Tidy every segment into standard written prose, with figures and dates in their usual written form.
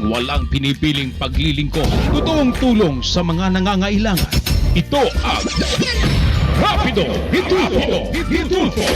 Walang pinipiling paglilingkod. Totoong tulong sa mga nangangailangan. Ito ang Rapido Hitulfo.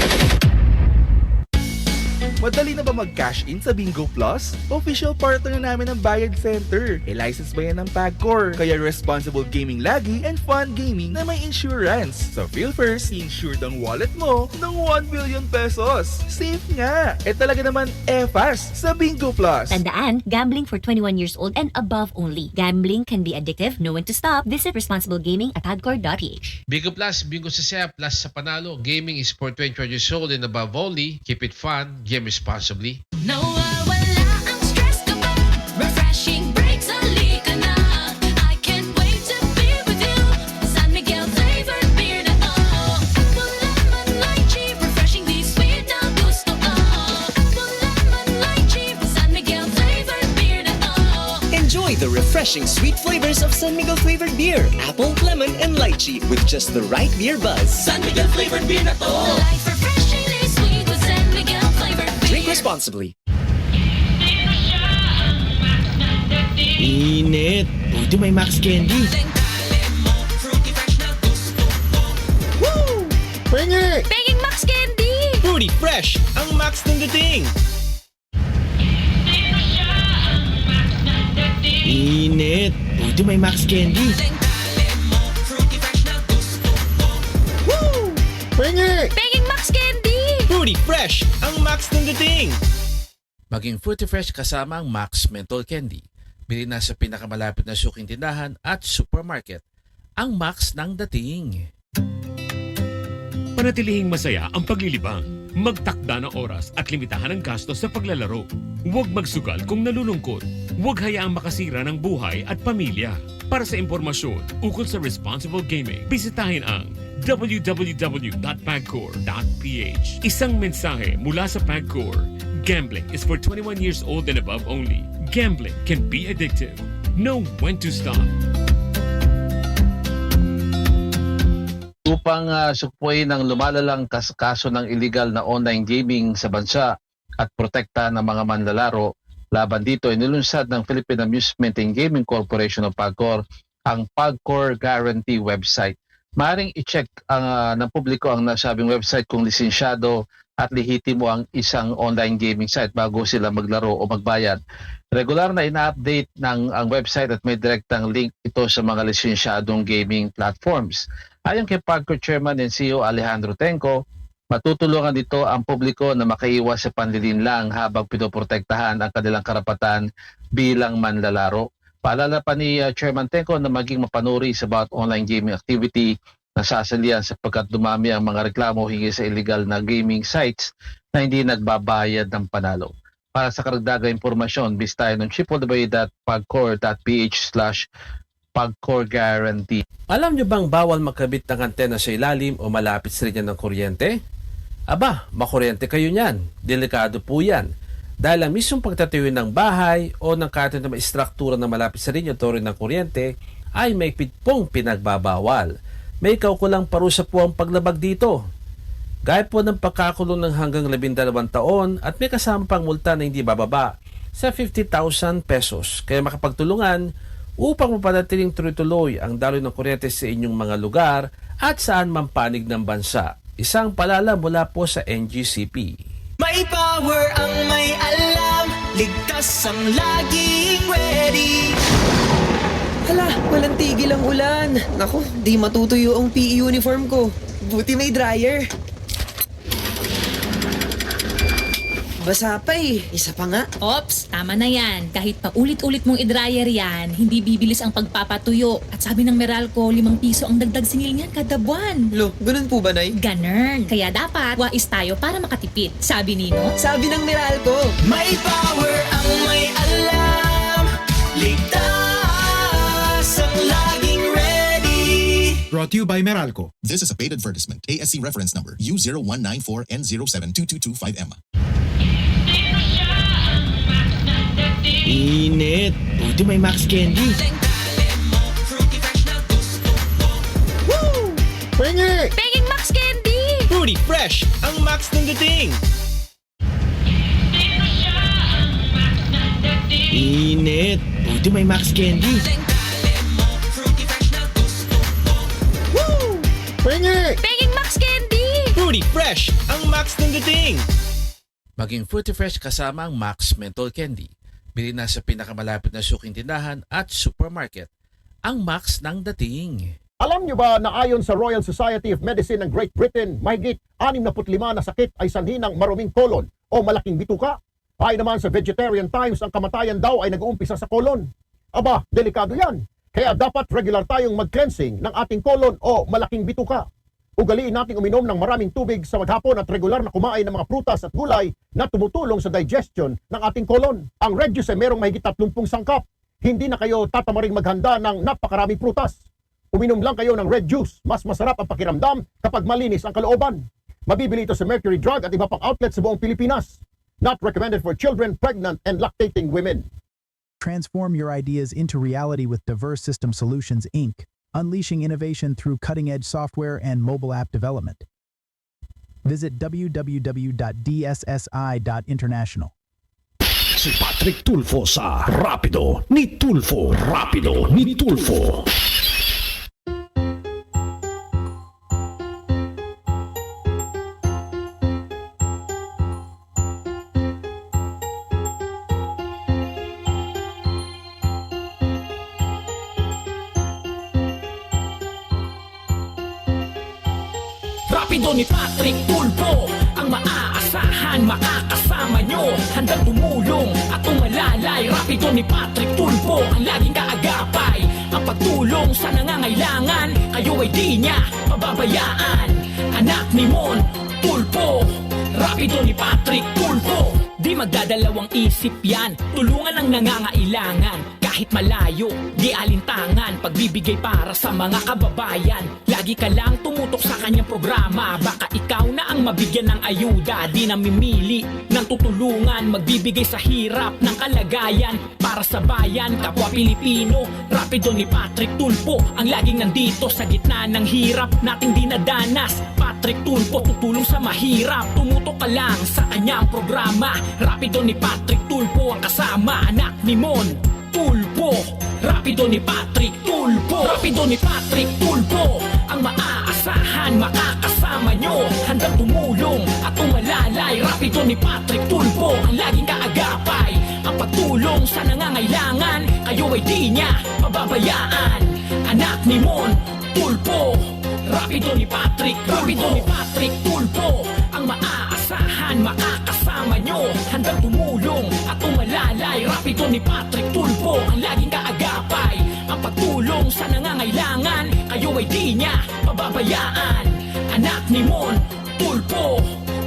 Madali na ba mag-cash in sa Bingo Plus? Official partner na namin ng Bayad Center. E-license ba yan ng PAGCOR? Kaya responsible gaming lagi and fun gaming na may insurance. So feel first, insured ang wallet mo ng 1 billion pesos. Safe nga! Talaga naman fast sa Bingo Plus. Tandaan, gambling for 21 years old and above only. Gambling can be addictive. Know when to stop. Visit responsiblegaming@pagcor.ph. Bingo Plus, Bingo sa saya, plus sa panalo. Gaming is for 21 years old and above only. Keep it fun, game responsibly. Nawawala ang stress kapag refreshing breaks halika na. I can't wait to be with you. San Miguel flavored beer na to. Apple lemon lychee, refreshing di sweet na gusto ko. Apple lemon lychee, San Miguel flavored beer na to. Enjoy the refreshing sweet flavors of San Miguel flavored beer, apple, lemon, and lychee with just the right beer buzz. San Miguel flavored beer na to. Life refreshingly sweet with San Miguel flavored beer. Drink responsibly. Init. Buti may Max Candy. Woo! Pwede! Penging Max Candy! Fruity Fresh, ang Max ng dating. Init. Buti may Max Candy. Woo! Pwede! Penging Max Candy! Fruity Fresh, ang Max ng dating. Maging Fruity Fresh kasama ang Max Menthol Candy. Bili na sa pinakamalapit na suking tindahan at supermarket. Ang Max ng dating. Panatilihing masaya ang paglilibang. Magtakda ng oras at limitahan ang gastos sa paglalaro. Huwag magsugal kung nalulungkot. Huwag hayaang makasira ng buhay at pamilya. Para sa impormasyon ukol sa responsible gaming, bisitahin ang www.pagcor.ph. Isang mensahe mula sa PAGCOR. Gambling is for 21 years old and above only. Gambling can be addictive. Know when to stop. Upang supuin ang lumalalang kaso ng illegal na online gaming sa bansa at protekta ng mga manlalaro, laban dito inilunsad ng Philippine Amusement and Gaming Corporation o PAGCOR ang PAGCOR Guarantee website. Maaaring i-check ng publiko ang nasabing website kung lisensyado at lehitimo ang isang online gaming site bago sila maglaro o magbayad. Regular na ina-update ng ang website at may direktang link ito sa mga lisensyadong gaming platforms. Ayon kay PAGCOR Chairman and CEO Alejandro Tenco, matutulungan dito ang publiko na makaiwas sa panlilinlang habang pinoprotektahan ang kanilang karapatan bilang manlalaro. Paalala pa ni Chairman Tenco na maging mapanuri sa bawat online gaming activity na sasalian sapagkat dumami ang mga reklamo hinggil sa illegal na gaming sites na hindi nagbabayad ng panalo. Para sa karagdagang impormasyon, bisitahin ng www.pagcor.ph/PAGCOR Guarantee. Alam niyo bang bawal makabit ng antena sa ilalim o malapit sa linya ng kuryente? Aba, makuryente kayo niyan. Delikado po yan. Dahil ang mismong pagtatayo ng bahay o ng kahit na istruktura na malapit sa linya o rin ng kuryente ay may pitpong pinagbabawal. May kaukulang parusa po ang paglabag dito. Gaya po ng pagkakulong ng hanggang 12 taon at may kasama pang multa na hindi bababa sa 50,000 pesos. Kaya makapagtulungan upang mapanatiling tuloy-tuloy ang daloy ng kuryente sa inyong mga lugar at saan man panig ng bansa. Isang paalala mula po sa NGCP. May power ang may alam, ligtas ang laging ready. Hala, walang tigil ang ulan. Naku, di matutuyo ang PE uniform ko. Buti may dryer. Basa pa eh. Isa pa nga. Ops, tama na yan. Kahit paulit-ulit mong i-dryer yan, hindi bibilis ang pagpapatuyo. At sabi ng Meralco, 5 piso ang dagdag singil niyan kada buwan. Lo, ganun po ba, Nay? Ganern. Kaya dapat, wais tayo para makatipid. Sabi nino. Sabi ng Meralco. May power ang may alam, ligtas ang laging ready. Brought to you by Meralco. This is a paid advertisement. ASC reference number U0194N0722225M. Init. Buti may Max Candy. Woo! Pwede! Penging Max Candy! Fruity Fresh, ang Max ng dating. Init. Buti may Max Candy. Pingi! Penging Max Candy! Fruity Fresh, ang Max ng dating. Maging Fruity Fresh kasama ang Max Menthol Candy. Bili na sa pinakamalapit na suking tindahan at supermarket. Ang Max ng dating. Alam nyo ba na ayon sa Royal Society of Medicine ng Great Britain, mahigit 65 na sakit ay sanhi ng maruming kolon o malaking bituka? Ay naman sa Vegetarian Times, ang kamatayan daw ay nag-uumpisa sa kolon. Aba, delikado yan. Kaya dapat regular tayong mag-cleansing ng ating kolon o malaking bituka. Ugaliin nating uminom ng maraming tubig sa maghapon at regular na kumain ng mga prutas at gulay na tumutulong sa digestion ng ating kolon. Ang Red Juice ay merong mahigit 30 sangkap. Hindi na kayo tatamaring maghanda ng napakaraming prutas. Uminom lang kayo ng Red Juice. Mas masarap ang pakiramdam kapag malinis ang kalooban. Mabibili ito sa Mercury Drug at iba pang outlet sa buong Pilipinas. Not recommended for children, pregnant, and lactating women. Transform your ideas into reality with Diverse System Solutions, Inc., unleashing innovation through cutting-edge software and mobile app development. Visit www.dssi.international. Si Patrick Tulfo sa Rapido ni Tulfo. Rapido ni Tulfo. Rapido ni Patrick Tulfo, ang maaasahan, makakasama nyo. Handang tumulong at umalalay. Rapido ni Patrick Tulfo, ang laging kaagapay. Ang pagtulong sa nangangailangan, kayo ay di niya pababayaan. Anak ni Mon Tulfo, Rapido ni Patrick Tulfo. Di magdadalawang isip yan, tulungan ang nangangailangan. Kahit malayo, di alintangan, pagbibigay para sa mga kababayan. Lagi ka lang tumutok sa kanyang programa, baka ikaw na ang mabigyan ng ayuda. Di namimili ng tutulungan, magbibigay sa hirap ng kalagayan. Para sa bayan, kapwa Pilipino, Rapido ni Patrick Tulfo, ang laging nandito sa gitna ng hirap nating dinadanas. Patrick Tulfo, tutulong sa mahirap, tumutok ka lang sa kanyang programa. Rapido ni Patrick Tulfo, ang kasama, anak ni Mon Tulfo. Rapido ni Patrick Tulfo, Rapido ni Patrick Tulfo, ang maaasahan, makakasama nyo. Handang tumulong at umalalay. Rapido ni Patrick Tulfo, ang laging kaagapay. Ang pagtulong sa nangangailangan, kayo ay di niya pababayaan. Anak ni Mon Tulfo, Rapido ni Patrick, Rapido ni Patrick Tulfo, ang maaasahan, makakasama nyo. Handang tumulong at umalalay. Rapido ni Patrick Tulfo, ang laging kaagapay. Ang pagtulong sa nangangailangan, kayo ay di niya pababayaan. Anak ni Mon Tulfo,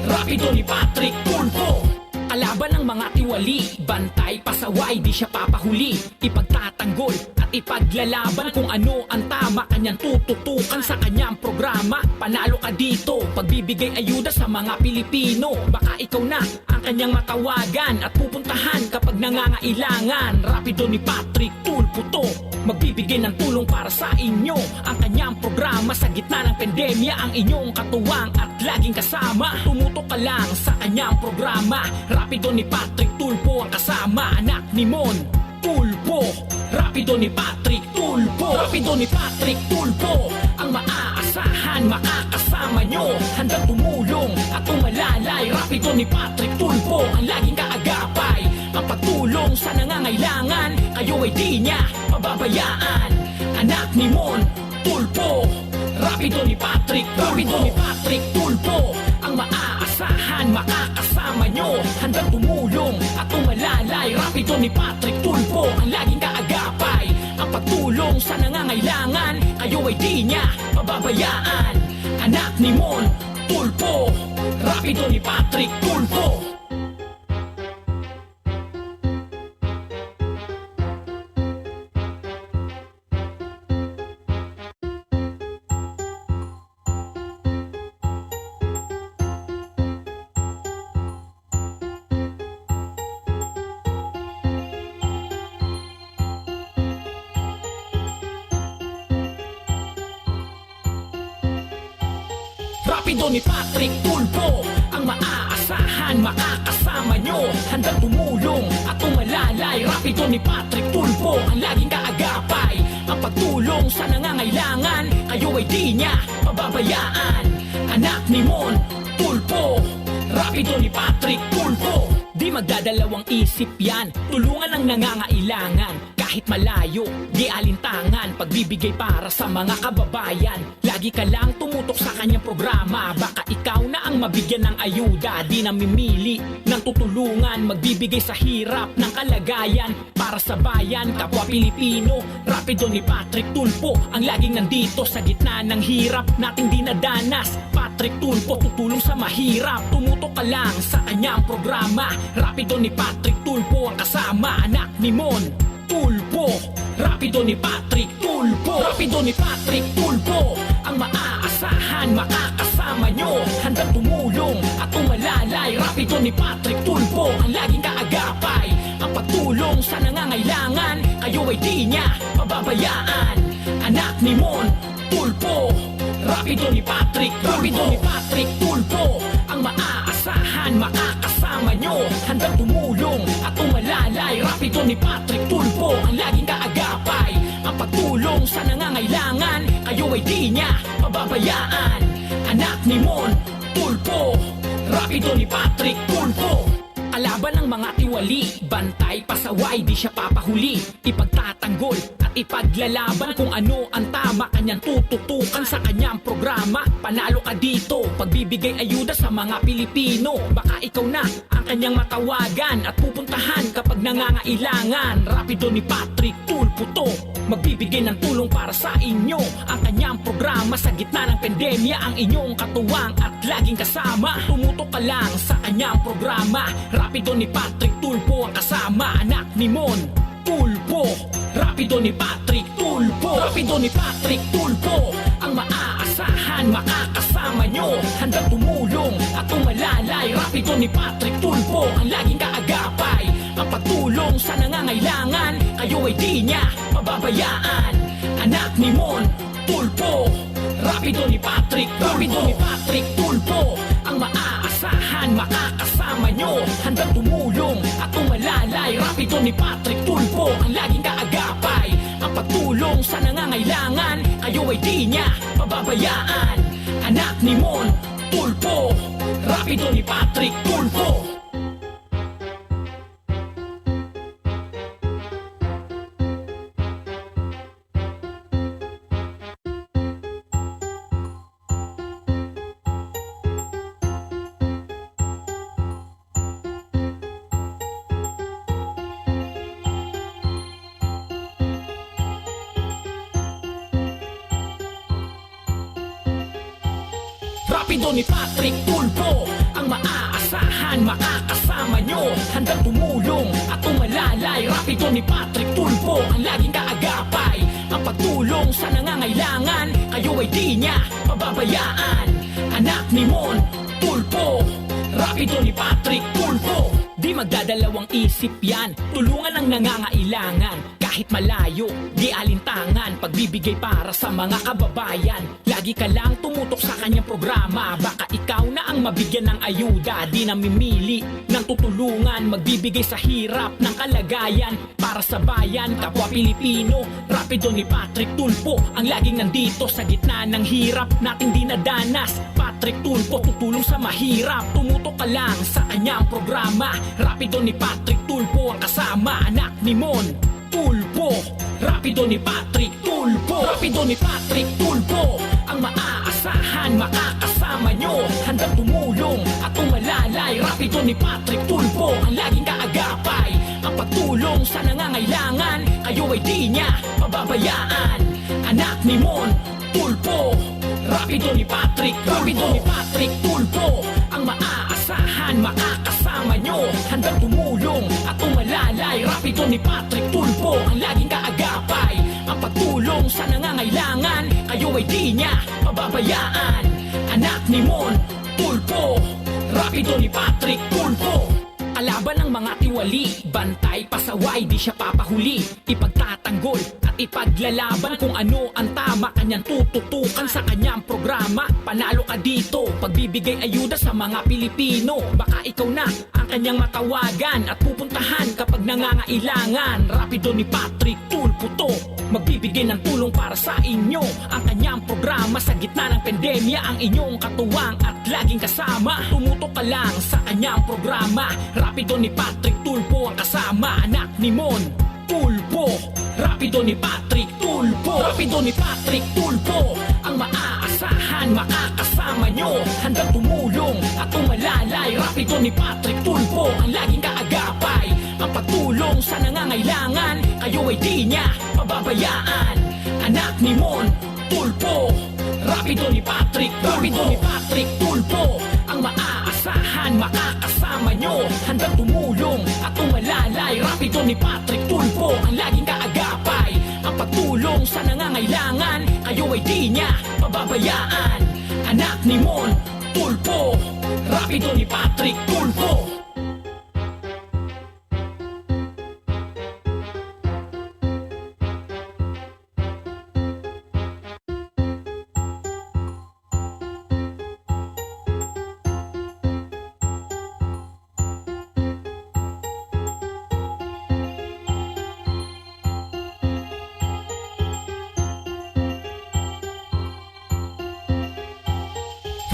Rapido ni Patrick Tulfo. Kalaban ng mga tiwali, bantay, pasaway, di siya papahuli. Ipagtatanggol at ipaglalaban kung ano ang tama. Kanyang tututukan sa kanyang programa. Panalo ka dito, pagbibigay ayuda sa mga Pilipino. Baka ikaw na ang kanyang matawagan at pupuntahan kapag nangangailangan. Rapido ni Patrick Tulfo to, magbibigay ng tulong para sa inyo. Ang kanyang programa sa gitna ng pandemya, ang inyong katuwang at laging kasama. Tumutok ka lang sa kanyang programa. Rapido ni Patrick Tulfo, ang kasama, anak ni Mon Tulfo. Rapido ni Patrick Tulfo, Rapido ni Patrick Tulfo, ang maaasahan, makakasama nyo. Handang tumulong at umalalay. Rapido ni Patrick Tulfo, ang laging kaagapay. Ang pagtulong sa nangangailangan, kayo ay di niya pababayaan. Anak ni Mon Tulfo, Rapido ni Patrick, Rapido ni Patrick Tulfo, ang maaasahan, makakasama nyo. Handang tumulong at umalalay. Rapido ni Patrick Tulfo, ang laging kaagapay. Ang pagtulong sa nangangailangan, kayo ay di niya pababayaan. Anak ni Mon Tulfo, Rapido ni Patrick Tulfo. Rapido ni Patrick Tulfo, ang maaasahan, makakasama nyo. Handang tumulong at umalalay. malalay, rapido ni Patrick Tulfo ang laging kaagapay. Ang pagtulong sa nangangailangan, kayo ay di niya pababayaan. Anak ni Mon Tulfo, rapido ni Patrick Tulfo. Di magdadalawang isip yan, tulungan ang nangangailangan. Kahit malayo, di alintangan, pagbibigay para sa mga kababayan. Lagi ka lang tumutok sa kanyang programa, baka ikaw na ang mabigyan ng ayuda. Di namimili ng tutulungan, magbibigay sa hirap ng kalagayan. Para sa bayan, kapwa Pilipino, rapido ni Patrick Tulfo ang laging nandito sa gitna ng hirap nating dinadanas. Patrick Tulfo tutulong sa mahirap, tumutok ka lang sa kanyang programa. Rapido ni Patrick Tulfo ang kasama, anak ni Mon Tulfo, rapido ni Patrick Tulfo, rapido ni Patrick Tulfo ang maaasahan, makakasama nyo, handang tumulong at umalalay. Rapido ni Patrick Tulfo ang laging kaagapay. Ang pagtulong sa nangangailangan, kayo ay di niya pababayaan. Anak ni Mon Tulfo, rapido ni Patrick, rapido ni Patrick Tulfo ang maaasahan, makakasama nyo, handang tumulong at umalalay. Rapido ni Patrick Tulfo ang laging kaagapay. Ang pagtulong sa nangangailangan, kayo ay di niya pababayaan. Anak ni Mon Tulfo, rapido ni Patrick Tulfo. Kalaban ng mga tiwali, bantay, pasaway, di siya papahuli. Ipagtatanggol at ipaglalaban kung ano ang tama, kanyang tututukan sa kanyang programa. Panalo ka dito, pagbibigay ayuda sa mga Pilipino. Baka ikaw na ang kanyang matawagan at pupuntahan kapag nangangailangan. Rapido ni Patrick Tulfo to, magbibigay ng tulong para sa inyo. Ang kanyang programa sa gitna ng pandemya, ang inyong katuwang at laging kasama. Tumutok ka lang sa kanyang programa. Rapido ni Patrick Tulfo ang kasama, anak ni Mon Tulfo, rapido ni Patrick Tulfo, rapido ni Patrick Tulfo ang maaasahan, makakasama nyo, handang tumulong at umalalay. Rapido ni Patrick Tulfo ang laging kaagapay. Ang pagtulong sa nangangailangan, kayo ay di niya pababayaan. Anak ni Mon Tulfo, rapido ni Patrick, rapido ni Patrick Tulfo ang maaasahan, makakasama nyo, handang tumulong at umalalay. Rapido ni Patrick Tulfo ang laging kaagapay. Ang pagtulong sa nangangailangan, kayo ay di niya pababayaan. Anak ni Mon Tulfo, rapido ni Patrick Tulfo. Rapido ni Patrick Tulfo ang maaasahan, makakasama nyo, handang tumulong at umalalay. Rapido ni Patrick Tulfo ang laging kaagapay. Ang pagtulong sa nangangailangan, kayo ay di niya pababayaan. Anak ni Mon Tulfo, rapido ni Patrick Tulfo. Di magdadalawang isip yan, tulungan ang nangangailangan. Kahit malayo, di alintangan, pagbibigay para sa mga kababayan. Lagi ka lang tumutok sa kanyang programa, baka ikaw na ang mabigyan ng ayuda. Di namimili ng tutulungan, magbibigay sa hirap ng kalagayan. Para sa bayan, kapwa Pilipino, rapido ni Patrick Tulfo ang laging nandito sa gitna ng hirap nating dinadanas. Patrick Tulfo tutulong sa mahirap, tumutok ka lang sa kanyang programa. Rapido ni Patrick Tulfo ang kasama, anak ni Mon Tulfo, rapido ni Patrick Tulfo, rapido ni Patrick Tulfo ang maaasahan, makakasama nyo, handang tumulong at umalalay. Rapido ni Patrick Tulfo ang laging kaagapay. Ang pagtulong sa nangangailangan, kayo ay di niya pababayaan. Anak ni Mon Tulfo, rapido ni Patrick, rapido ni Patrick Tulfo ang maaasahan, makakasama nyo, handang tumulong at umalalay. Rapido ni Patrick Tulfo ang laging kaagapay. Ang pagtulong sa nangangailangan, kayo ay di niya pababayaan. Anak ni Mon Tulfo, rapido ni Patrick Tulfo. Kalaban ng mga tiwali, bantay, pasaway, di siya papahuli. Ipagtatanggol at at ipaglalaban kung ano ang tama. Kanyang tututukan sa kanyang programa. Panalo ka dito, pagbibigay ayuda sa mga Pilipino. Baka ikaw na ang kanyang matawagan at pupuntahan kapag nangangailangan. Rapido ni Patrick Tulfo to, magbibigay ng tulong para sa inyo. Ang kanyang programa sa gitna ng pandemya, ang inyong katuwang at laging kasama. Tumutok ka lang sa kanyang programa. Rapido ni Patrick Tulfo ang kasama. Anak ni Mon Tulfo, Rapido ni Patrick Tulfo. Rapido ni Patrick Tulfo, ang maaasahan, makakasama nyo. Handang tumulong at umalalay. Rapido ni Patrick Tulfo, ang laging kaagapay. Ang pagtulong sa nangangailangan, kayo ay di niya pababayaan. Anak ni Mon Tulfo, Rapido ni Patrick Tulfo. Rapido ni Patrick Tulfo, ang maaasahan, makakasama nyo. Handang tumulong at umalalay. Rapido ni Patrick Tulfo, ang laging kaagapay. Ang pagtulong sa nangangailangan, kayo ay di niya pababayaan. Anak ni Mon Tulfo, Rapido ni Patrick Tulfo.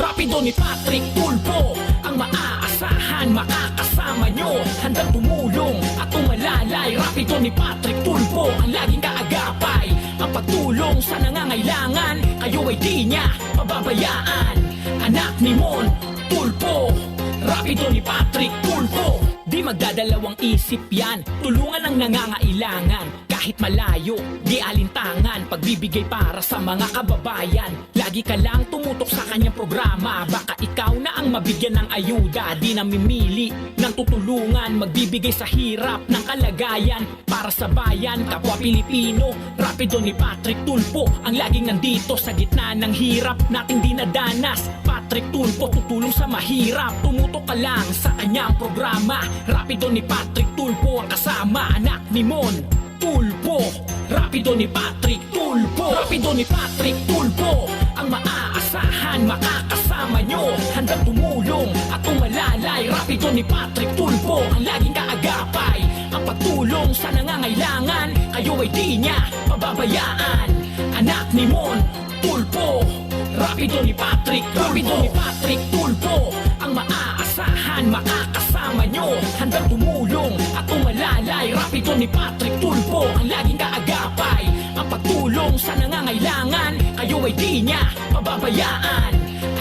Rapido ni Patrick Tulfo, ang maaasahan, makakasama nyo. Handang tumulong at umalalay. Rapido ni Patrick Tulfo, ang laging kaagapay. Ang pagtulong sa nangangailangan, kayo ay di niya pababayaan. Anak ni Mon Tulfo, Rapido ni Patrick Tulfo. Di magdadalawang isip yan, tulungan ang nangangailangan. Kahit malayo, di alintangan, pagbibigay para sa mga kababayan. Lagi ka lang tumutok sa kanyang programa. Baka ikaw na ang mabigyan ng ayuda. Di namimili ng tutulungan, magbibigay sa hirap ng kalagayan. Para sa bayan, kapwa Pilipino. Rapido ni Patrick Tulfo, ang laging nandito sa gitna ng hirap nating dinadanas. Patrick Tulfo, tutulong sa mahirap. Tumutok ka lang sa kanyang programa. Rapido ni Patrick Tulfo ang kasama. Anak ni Mon Tulfo, Rapido ni Patrick Tulfo. Rapido ni Patrick Tulfo, ang maaasahan, makakasama nyo. Handang tumulong at umalalay. Rapido ni Patrick Tulfo, ang laging kaagapay. Ang pagtulong sa nangangailangan, kayo ay di niya pababayaan. Anak ni Mon Tulfo, Rapido ni Patrick Tulfo. Rapido ni Patrick Tulfo, ang maaasahan, makakasama nyo. Handang tumulong at umalalay. Rapido ni Patrick Tulfo, ang laging kaagapay. Ang pagtulong sa nangangailangan, kayo ay di niya pababayaan.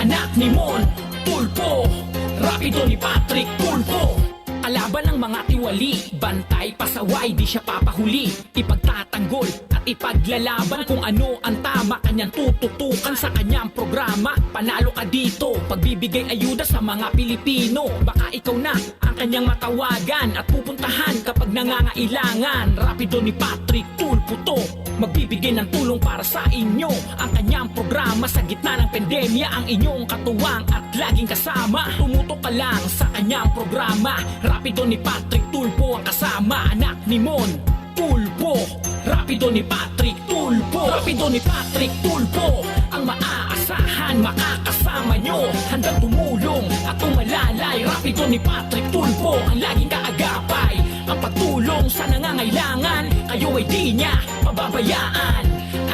Anak ni Mon Tulfo, Rapido ni Patrick Tulfo. Kalaban ng mga tiwali, bantay, pasaway, di siya papahuli. Ipagtatanggol at ipaglalaban kung ano ang tama. Kanyang tututukan sa kanyang programa. Panalo ka dito, pagbibigay ayuda sa mga Pilipino. Baka ikaw na ang kanyang matawagan at pupuntahan kapag nangangailangan. Rapido ni Patrick Tulfo to, magbibigay ng tulong para sa inyo. Ang kanyang programa sa gitna ng pandemya, ang inyong katuwang at laging kasama. Tumutok ka lang sa kanyang programa. Rapido ni Patrick Tulfo ang kasama. Anak ni Mon Tulfo, Rapido ni Patrick Tulfo. Rapido ni Patrick Tulfo, ang maaasahan, makakasama nyo. Handang tumulong at umalalay. Rapido ni Patrick Tulfo, ang laging kaagapay. Ang pagtulong sa nangangailangan, kayo ay di niya pababayaan.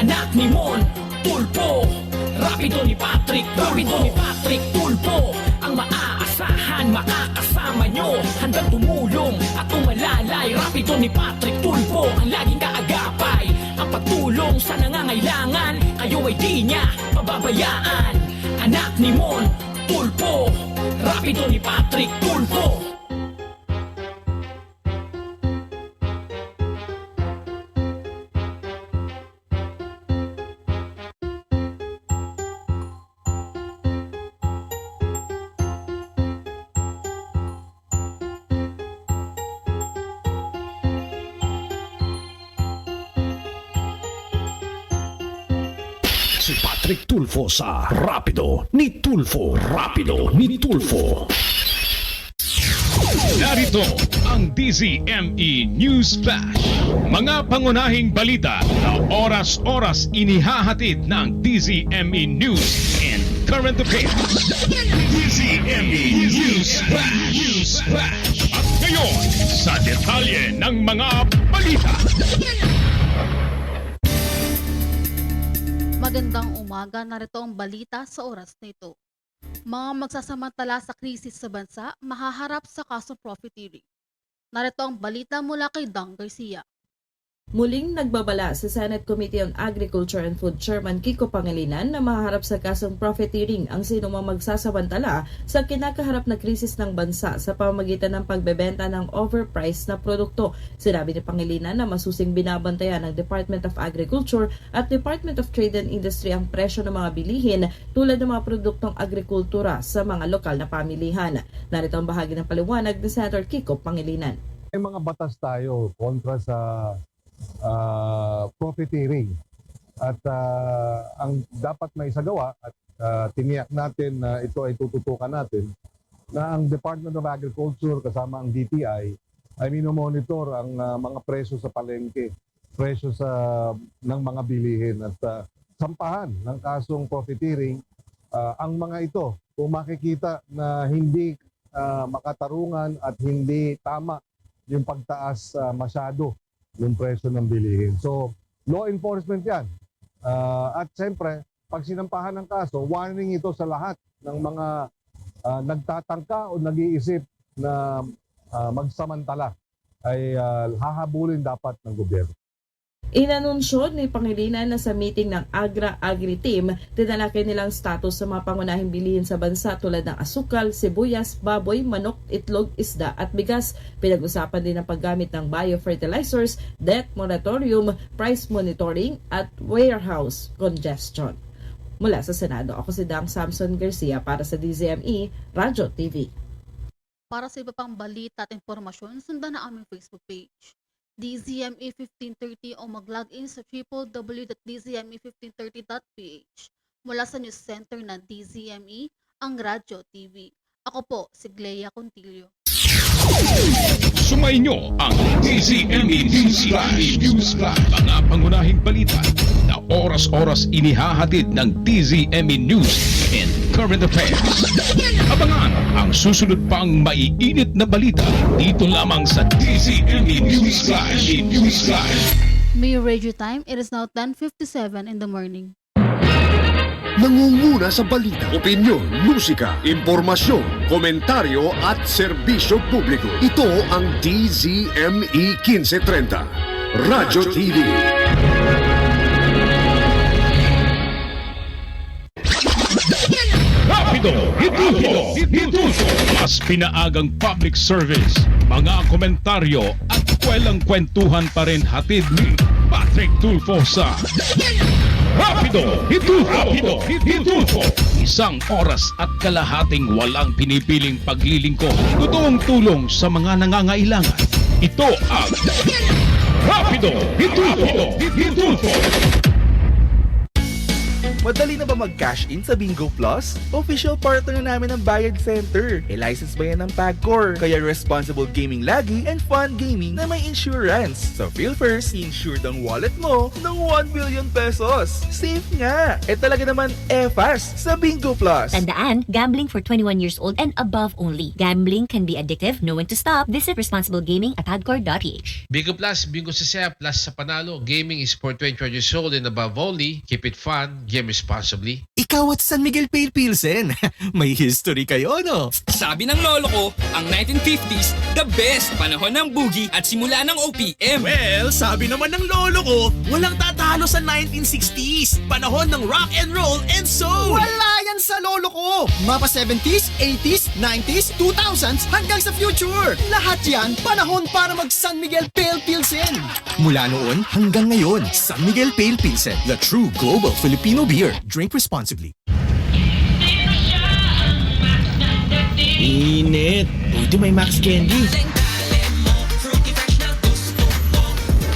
Anak ni Mon Tulfo, Rapido ni Patrick Tulfo. Rapido ni Patrick Tulfo, ang maaasahan, makakasama nyo. Handang tumulong at umalalay. Rapido ni Patrick Tulfo, ang laging kaagapay. Ang pagtulong sa nangangailangan, kayo ay di niya pababayaan. Anak ni Mon Tulfo, Rapido ni Patrick Tulfo. Si Patrick Tulfo sa Rapido ni Tulfo. Rapido ni Tulfo. Narito ang DZME News Flash. Mga pangunahing balita na oras-oras inihahatid ng DZME News and Current Affairs. DZME News Flash. At ngayon, sa detalye ng mga balita. Magandang umaga, narito ang balita sa oras na ito. Mga magsasamantala sa krisis sa bansa, mahaharap sa kaso profiteering. Narito ang balita mula kay Dang Garcia. Muling nagbabala sa Senate Committee on Agriculture and Food Chairman Kiko Pangilinan na maharap sa kasong profiteering ang sinumang magsasamantala sa kinakaharap na krisis ng bansa sa pamamagitan ng pagbebenta ng overpriced na produkto. Sinabi ni Pangilinan na masusing binabantayan ng Department of Agriculture at Department of Trade and Industry ang presyo ng mga bilihin tulad ng mga produktong agrikultura sa mga lokal na pamilihan. Narito ang bahagi ng paliwanag ni Senator Kiko Pangilinan. May mga batas tayo kontra sa profiteering at ang dapat may isagawa at tiniyak natin na ito ay tututukan natin na ang Department of Agriculture kasama ang DTI ay minomonitor ang mga presyo sa palengke, presyo ng mga bilihin at sampahan ng kasong profiteering ang mga ito kung makikita na hindi makatarungan at hindi tama yung pagtaas masyado yung presyo ng bilihin. So, law enforcement yan. At siyempre, pag sinampahan ng kaso, warning ito sa lahat ng mga nagtatangka o nag-iisip na magsamantala ay hahabulin dapat ng gobyerno. Inanunsyo ni Pangilinan na sa meeting ng Agra-Agri-Team, tinalakay nilang status sa mga pangunahing bilihin sa bansa tulad ng asukal, sibuyas, baboy, manok, itlog, isda at bigas. Pinag-usapan din ang paggamit ng biofertilizers, debt moratorium, price monitoring at warehouse congestion. Mula sa Senado, ako si Dang Samson Garcia para sa DZME Radyo TV. Para sa iba pang balita at impormasyon, sundan na aming Facebook page. DZME 1530 o mag-login sa www.dzme1530.ph. Mula sa news center ng DZME, ang Radyo TV. Ako po, si Glea Contillo. Sumainyo ang DZME News Flash. Mga pangunahing balita na oras-oras inihahatid ng DZME News and Current Affairs. Abangan ang susunod pang maiinit na balita dito lamang sa DZME News Flash. May radio time, it is now 10:57 in the morning. Nangunguna sa balita, opinyon, musika, impormasyon, komentaryo at serbisyo publiko. Ito ang DZME 1530, Radyo TV. Rapido, hitulfo, mas pinaagang public service, mga komentaryo at kwelang kwentuhan pa rin hatid ni Patrick Tulfo sa Rapido, hitulfo. Isang oras at kalahating walang pinipiling paglilingkod. Totoong tulong sa mga nangangailangan. Ito ang Rapido, hitulfo. Madali na ba mag-cash in sa Bingo Plus? Official partner na namin ng Bayad Center. E-license ba yan ng PAGCOR? Kaya responsible gaming lagi and fun gaming na may insurance. So feel first, insured ang wallet mo ng 1 billion pesos. Safe nga! E talaga naman fast sa Bingo Plus. Tandaan, gambling for 21 years old and above only. Gambling can be addictive, know when to stop. Visit responsiblegaming@padcor.ph. Bingo Plus, Bingo Sasaya Plus sa panalo. Gaming is for 21 years old and above only. Keep it fun, game responsibly. Ikaw at San Miguel Pale Pilsen. May history kayo, no? Sabi ng lolo ko, ang 1950s, the best panahon ng boogie at simula ng OPM. Well, sabi naman ng lolo ko, walang tatalo sa 1960s. Panahon ng rock and roll and soul. Wala yan sa lolo ko. Mapa 70s, 80s, 90s, 2000s hanggang sa future. Lahat yan panahon para mag San Miguel Pale Pilsen. Mula noon hanggang ngayon, San Miguel Pale Pilsen, the true global Filipino beer. Drink responsibly. Init. Buti may Max Candy.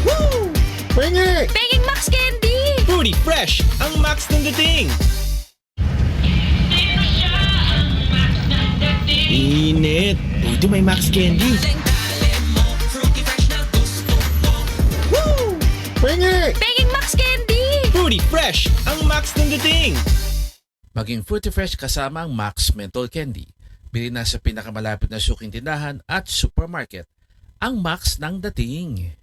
Woo! Pengi! Penging Max Candy! Fruity Fresh, ang Max ng dating. Init. Buti Buti may Max Candy. Pingi! Penging Max Candy! Fruity Fresh, ang Max ng dating. Maging Fruity Fresh kasama ang Max Menthol Candy. Bili na sa pinakamalapit na suking tindahan at supermarket. Ang Max ng dating.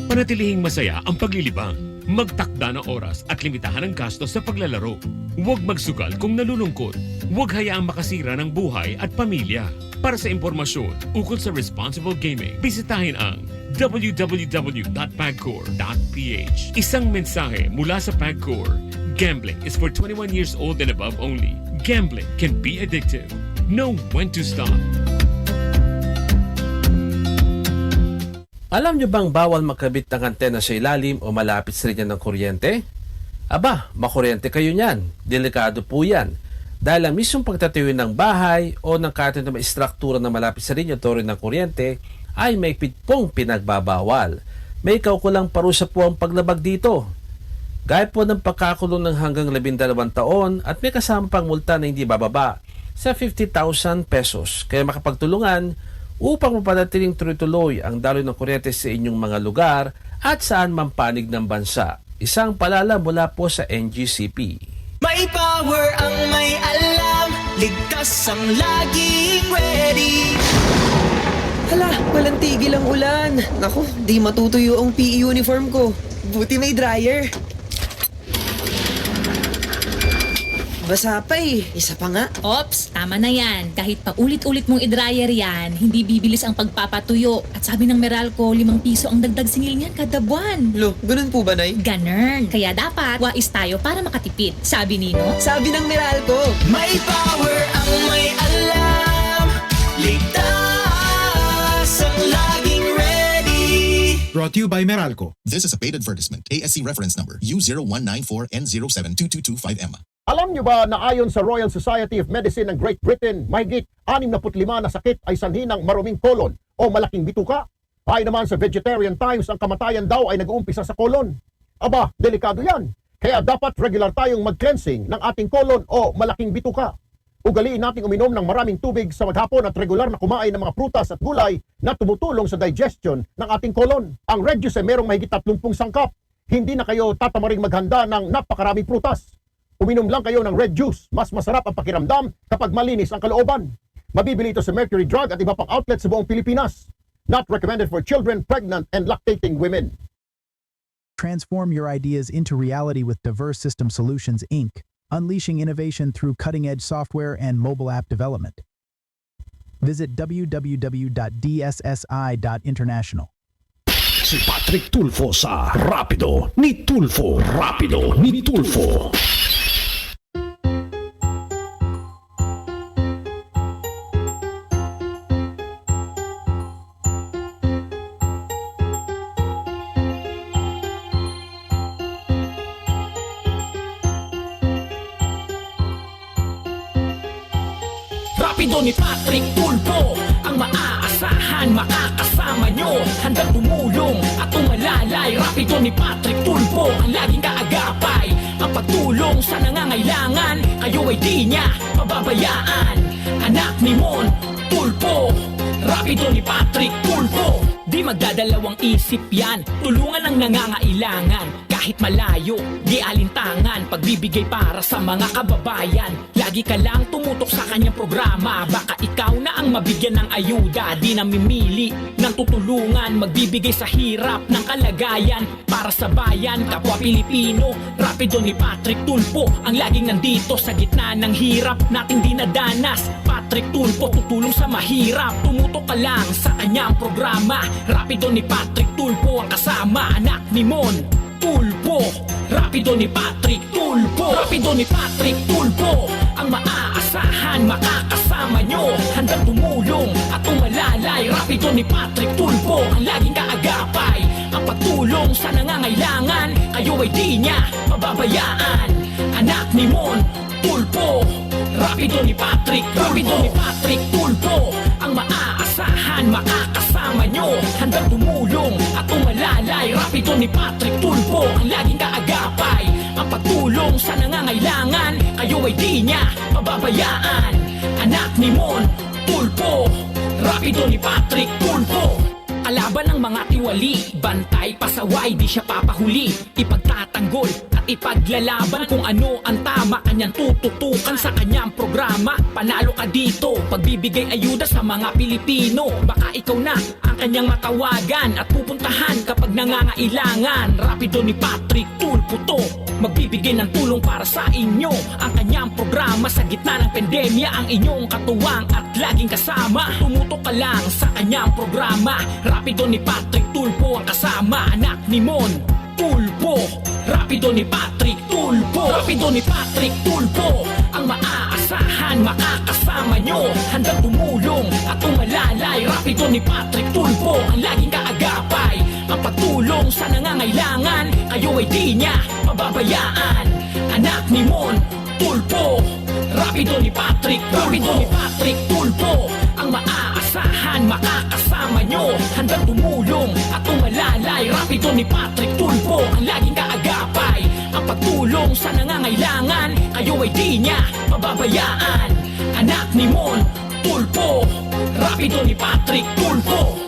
Panatilihing masaya ang paglilibang. Magtakda ng oras at limitahan ang gastos sa paglalaro. Huwag magsugal kung nalulungkot. Huwag hayaang makasira ng buhay at pamilya. Para sa impormasyon ukol sa responsible gaming, bisitahin ang www.pagcor.ph. Isang mensahe mula sa Pagcor. Gambling is for 21 years old and above only. Gambling can be addictive. Know when to stop. Alam nyo bang bawal makabit ng antena sa ilalim o malapit sa linya ng kuryente? Aba, makuryente kayo niyan. Delikado po yan. Dahil ang mismong pagtatayo ng bahay o ng kahit na may istruktura na malapit sa linya o ng kuryente ay may pong pinagbabawal. May kaukulang parusa po ang paglabag dito. Gaya po ng pagkakulong ng hanggang 12 taon at may kasama pang multa na hindi bababa sa 50,000 pesos. Kaya makapagtulungan upang mapanatiling tuloy-tuloy ang daloy ng kuryente sa inyong mga lugar at saan man panig ng bansa. Isang paalala mula po sa NGCP. May power ang may alam, ligtas ang laging ready. Hala, walang tigil ang ulan. Naku, di matutuyo ang PE uniform ko. Buti may dryer. Basa pa eh. Isa pa nga. Ops, tama na yan. Kahit pa ulit-ulit mong i-dryer yan, hindi bibilis ang pagpapatuyo. At sabi ng Meralco, 5 piso ang dagdag singil niyan kada buwan. Lo, ganun po ba, Nay? Ganun. Kaya dapat, wais tayo para makatipid. Sabi nino? Sabi ng Meralco. May power ang may alam, ligtas ang laging ready. Brought to you by Meralco. This is a paid advertisement. ASC reference number U0194N0722225M. Alam nyo ba na ayon sa Royal Society of Medicine ng Great Britain, mahigit 65 na sakit ay sanhi ng maruming kolon o malaking bituka? Ay naman sa Vegetarian Times, ang kamatayan daw ay nag-uumpisa sa kolon. Aba, delikado yan. Kaya dapat regular tayong mag-cleansing ng ating kolon o malaking bituka. Ugaliin nating uminom ng maraming tubig sa maghapon at regular na kumain ng mga prutas at gulay na tumutulong sa digestion ng ating kolon. Ang red juice ay merong mahigit 30 sangkap. Hindi na kayo tatamaring maghanda ng napakaraming prutas. Uminom lang kayo ng red juice. Mas masarap ang pakiramdam kapag malinis ang kalooban. Mabibili ito sa Mercury Drug at iba pang outlet sa buong Pilipinas. Not recommended for children, pregnant, and lactating women. Transform your ideas into reality with Diverse System Solutions, Inc., unleashing innovation through cutting-edge software and mobile app development. Visit www.dssi.international. Si Patrick Tulfo sa Rapido ni Tulfo. Rapido ni Tulfo. Rapido ni Patrick Tulfo, ang maaasahan, makakasama nyo. Handang tumulong at umalalay. Rapido ni Patrick Tulfo, ang laging kaagapay. Ang pagtulong sa nangangailangan, kayo ay di niya pababayaan. Anak ni Mon Tulfo, Rapido ni Patrick Tulfo. Di magdadalawang isip yan, tulungan ang nangangailangan. Kahit malayo, di alintangan, pagbibigay para sa mga kababayan. Lagi ka lang tumutok sa kanyang programa, baka ikaw na ang mabigyan ng ayuda. Di namimili ng tutulungan, magbibigay sa hirap ng kalagayan. Para sa bayan, kapwa Pilipino, Rapido ni Patrick Tulfo, ang laging nandito sa gitna ng hirap nating dinadanas. Patrick Tulfo, tutulong sa mahirap, tumutok ka lang sa kanyang programa. Rapido ni Patrick Tulfo, ang kasama, anak ni Mon Tulfo. Rapido ni Patrick Tulfo, Rapido ni Patrick Tulfo, ang maaasahan, makakasama nyo. Handang tumulong at umalalay. Rapido ni Patrick Tulfo, ang laging kaagapay. Ang pagtulong sa nangangailangan, kayo ay di niya pababayaan. Anak ni Mon Tulfo, Rapido ni Patrick, Rapido ni Patrick Tulfo, ang maaasahan, makakasama nyo. Handang tumulong at umalalay. Rapido ni Patrick Tulfo, ang laging kaagapay. Ang pagtulong sa nangangailangan, kayo ay di niya pababayaan. Anak ni Mon Tulpo, rapido ni Patrick Tulpo. Kalaban ng mga tiwali, bantay pasaway, di siya papahuli. Ipagtatanggol at ipaglalaban kung ano ang tama. Kanyang tututukan sa kanyang programa. Panalo ka dito, pagbibigay ayuda sa mga Pilipino. Baka ikaw na ang kanyang matawagan at pupuntahan kapag nangangailangan. Rapido ni Patrick Tulpo to, magbibigay ng tulong para sa inyo. Ang kanyang programa sa gitna ng pandemya, ang inyong katuwang at laging kasama. Tumutok ka lang sa kanyang programa. Rapido ni Patrick Tulpo ang kasama. Anak ni Mon Tulpo, rapido ni Patrick Tulpo. Rapido ni Patrick Tulpo, ang maaasahan, makakasama nyo. Handang tumulong at umalalay. Rapido ni Patrick Tulpo, ang laging kaagapay. Ang pagtulong sa nangangailangan, kayo ay di niya pababayaan. Anak ni Mon Tulpo, rapido ni Patrick Tulpo. Rapido ni Patrick Tulpo, ang maaasahan, makakasama nyo. Handang tumulong at umalalay. Rapido ni Patrick Tulpo, ang laging kaagapay. Ang pagtulong sa nangangailangan, kayo ay di niya pababayaan. Anak ni Mon Tulpo, rapido ni Patrick Tulpo.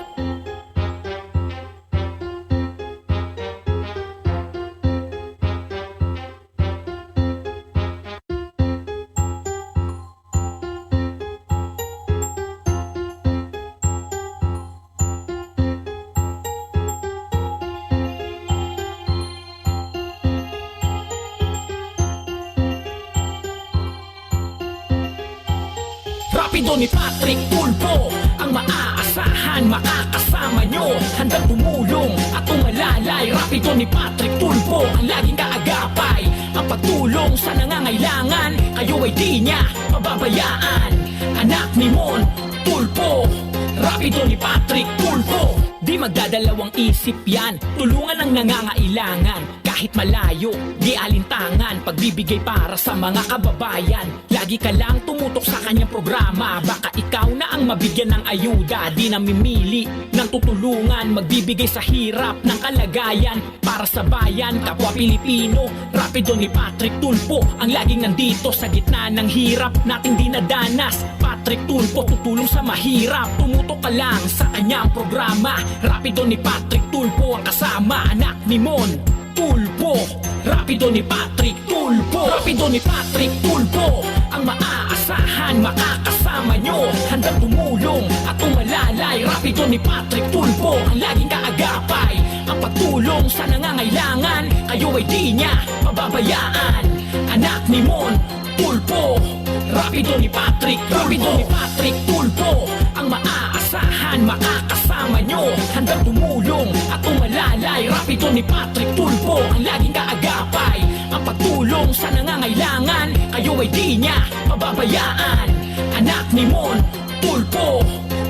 Rapido ni Patrick Tulpo, ang maaasahan, makakasama nyo. Handang tumulong at umalalay. Rapido ni Patrick Tulpo, ang laging kaagapay. Ang pagtulong sa nangangailangan, kayo ay di niya pababayaan. Anak ni Mon Tulpo, rapido ni Patrick Tulpo. Di magdadalawang isip yan, tulungan ang nangangailangan. Kahit malayo, di alintangan, pagbibigay para sa mga kababayan. Lagi ka lang tumutok sa kanyang programa. Baka ikaw na ang mabigyan ng ayuda. Di namimili ng tutulungan, magbibigay sa hirap ng kalagayan. Para sa bayan, kapwa Pilipino, rapido ni Patrick Tulpo, ang laging nandito sa gitna ng hirap nating dinadanas. Patrick Tulpo, tutulong sa mahirap. Tumutok ka lang sa kanyang programa. Rapido ni Patrick Tulpo ang kasama. Anak ni Mon Tulpo, rapido ni Patrick Tulpo. Rapido ni Patrick Tulpo, ang maaasahan, makakasama nyo. Handang tumulong at umalalay. Rapido ni Patrick Tulpo, ang laging kaagapay. Ang pagtulong sa nangangailangan, kayo ay di niya pababayaan. Anak ni Mon Tulpo, rapido ni Patrick Tulpo. Rapido ni Patrick Tulpo, ang maaasahan, makakasama nyo. Handang tumulong at umalalay. Rapido ni Patrick Tulpo, ang laging kaagapay. Ang pagtulong sa nangangailangan, kayo ay di niya pababayaan. Anak ni Mon Tulpo,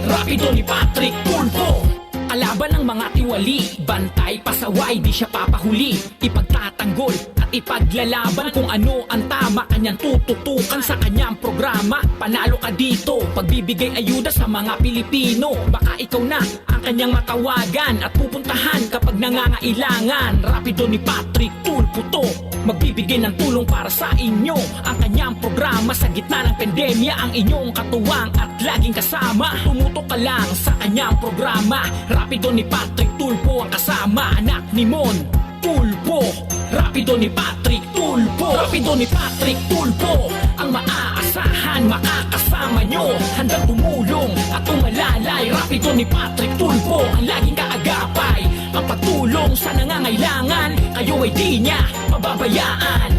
rapido ni Patrick Tulpo. Kalaban ng mga tiwali, bantay pasaway, di siya papahuli. Ipagtatanggol at ipaglalaban kung ano ang tama. Kanyang tututukan sa kanyang programa. Panalo ka dito, pagbibigay ayuda sa mga Pilipino. Baka ikaw na ang kanyang matawagan at pupuntahan kapag nangangailangan. Rapido ni Patrick Tulpo to, magbibigay ng tulong para sa inyo. Ang kanyang programa sa gitna ng pandemya, ang inyong katuwang at laging kasama. Tumutok ka lang sa kanyang programa. Rapido ni Patrick Tulpo ang kasama. Anak ni Mon Tulpo, rapido ni Patrick Tulpo. Rapido ni Patrick Tulpo, ang maaasahan, makakasama nyo. Handang tumulong at umalalay. Rapido ni Patrick Tulpo, ang laging kaagapay. Ang pagtulong sa nangangailangan, kayo ay di niya pababayaan.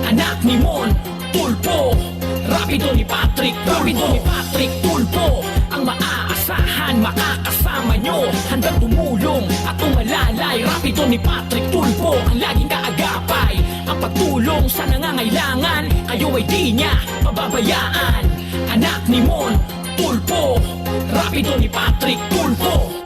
Anak ni Mon Tulpo, rapido ni Patrick Tulpo. Rapido ni Patrick Tulpo, ang maaasahan, makakasama nyo. Handang tumulong at umalalay. Rapido ni Patrick Tulpo, ang laging kaagapay. Ang pagtulong sa nangangailangan, kayo ay di niya pababayaan. Anak ni Mon Tulpo, rapido ni Patrick Tulpo.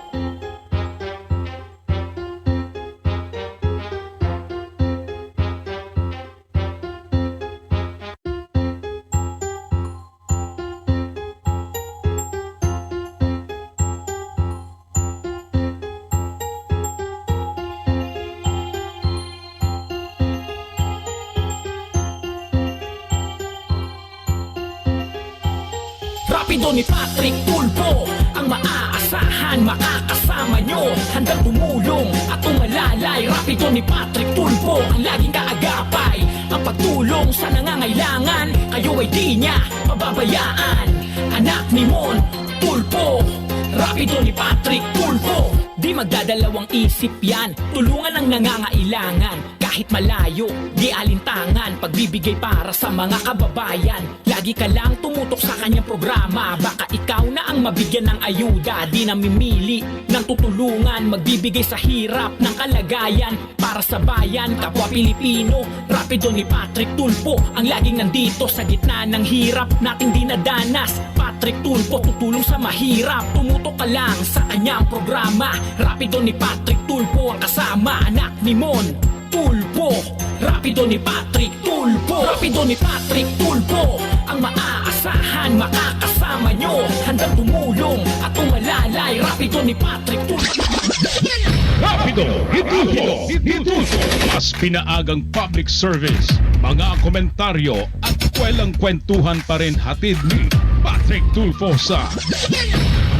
Rapido ni Patrick Tulfo, ang maaasahan, makakasama nyo. Handang tumulong at umalalay. Rapido ni Patrick Tulfo, ang laging kaagapay. Ang pagtulong sa nangangailangan, kayo ay di niya pababayaan. Anak ni Mon Tulfo, Rapido ni Patrick Tulfo. Di magdadalawang isip yan, tulungan ang nangangailangan. Kahit malayo, di alintangan, pagbibigay para sa mga kababayan. Lagi ka lang tumutok sa kanyang programa, baka ikaw na ang mabigyan ng ayuda. Di namimili ng tutulungan, magbibigay sa hirap ng kalagayan. Para sa bayan, kapwa Pilipino, Rapido ni Patrick Tulfo, ang laging nandito sa gitna ng hirap nating dinadanas. Patrick Tulfo, tutulong sa mahirap, tumutok ka lang sa kanyang programa. Rapido ni Patrick Tulfo, ang kasama, anak ni Mon Tulfo. Rapido ni Patrick Tulfo, Rapido ni Patrick Tulfo, ang maaasahan, makakasama nyo. Handang tumulong at umalalay. Rapido ni Patrick Tulfo. Rapido Hitulfo, mas pinaagang public service, mga komentaryo at kwelang kwentuhan pa rin hatid ni Patrick Tulfo sa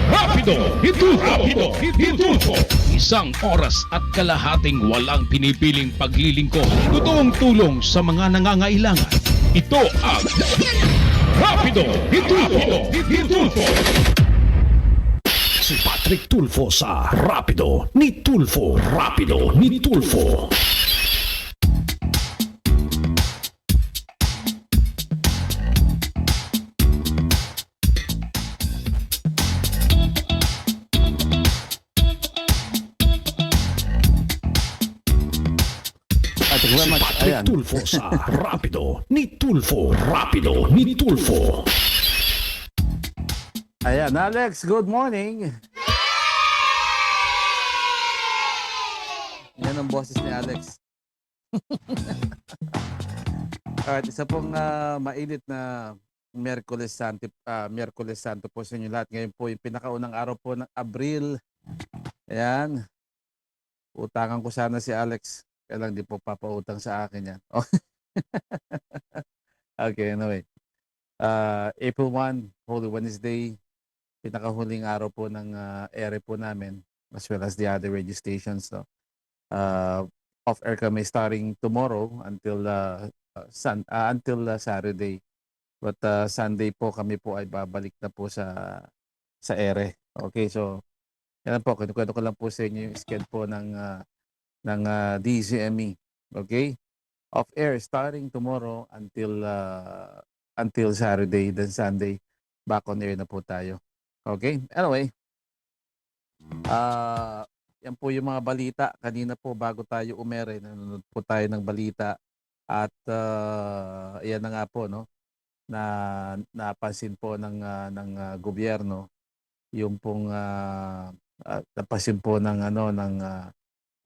Rapido Hitulfo. Isang oras at kalahating walang pinipiling paglilingkod, totoong tulong sa mga nangangailangan. Ito ang Rapido Hitulfo. Si Patrick Tulfo sa Rapido ni Tulfo. Rapido ni Tulfo. Si Patrick Tulfo sa Rapido ni Tulfo. Rapido ni Tulfo. Ayan, Alex, good morning. Yan ang boses ni Alex. Alright, isa pong mainit na Miyerkules Santo po sa inyo lahat. Ngayon po yung pinakaunang araw po ng Abril. Ayan. Utangan ko sana si Alex. Kaya lang di po papautang sa akin yan. Okay, anyway. April 1, Holy Wednesday. Pinakahuling araw po ng ere po namin, as well as the other radio stations. No? Off-air kami starting tomorrow until Saturday. But Sunday po kami po ay babalik na po sa ere. Okay, so yan po, kinukwento ko lang po sa inyo yung schedule po ng DZME. Okay? Off-air starting tomorrow until Saturday, then Sunday back on air na po tayo. Okay? Anyway, yan po yung mga balita. Kanina po bago tayo umere, nanonood po tayo ng balita at yan na nga po, no? Na napansin po ng gobyerno yung pong napansin po ng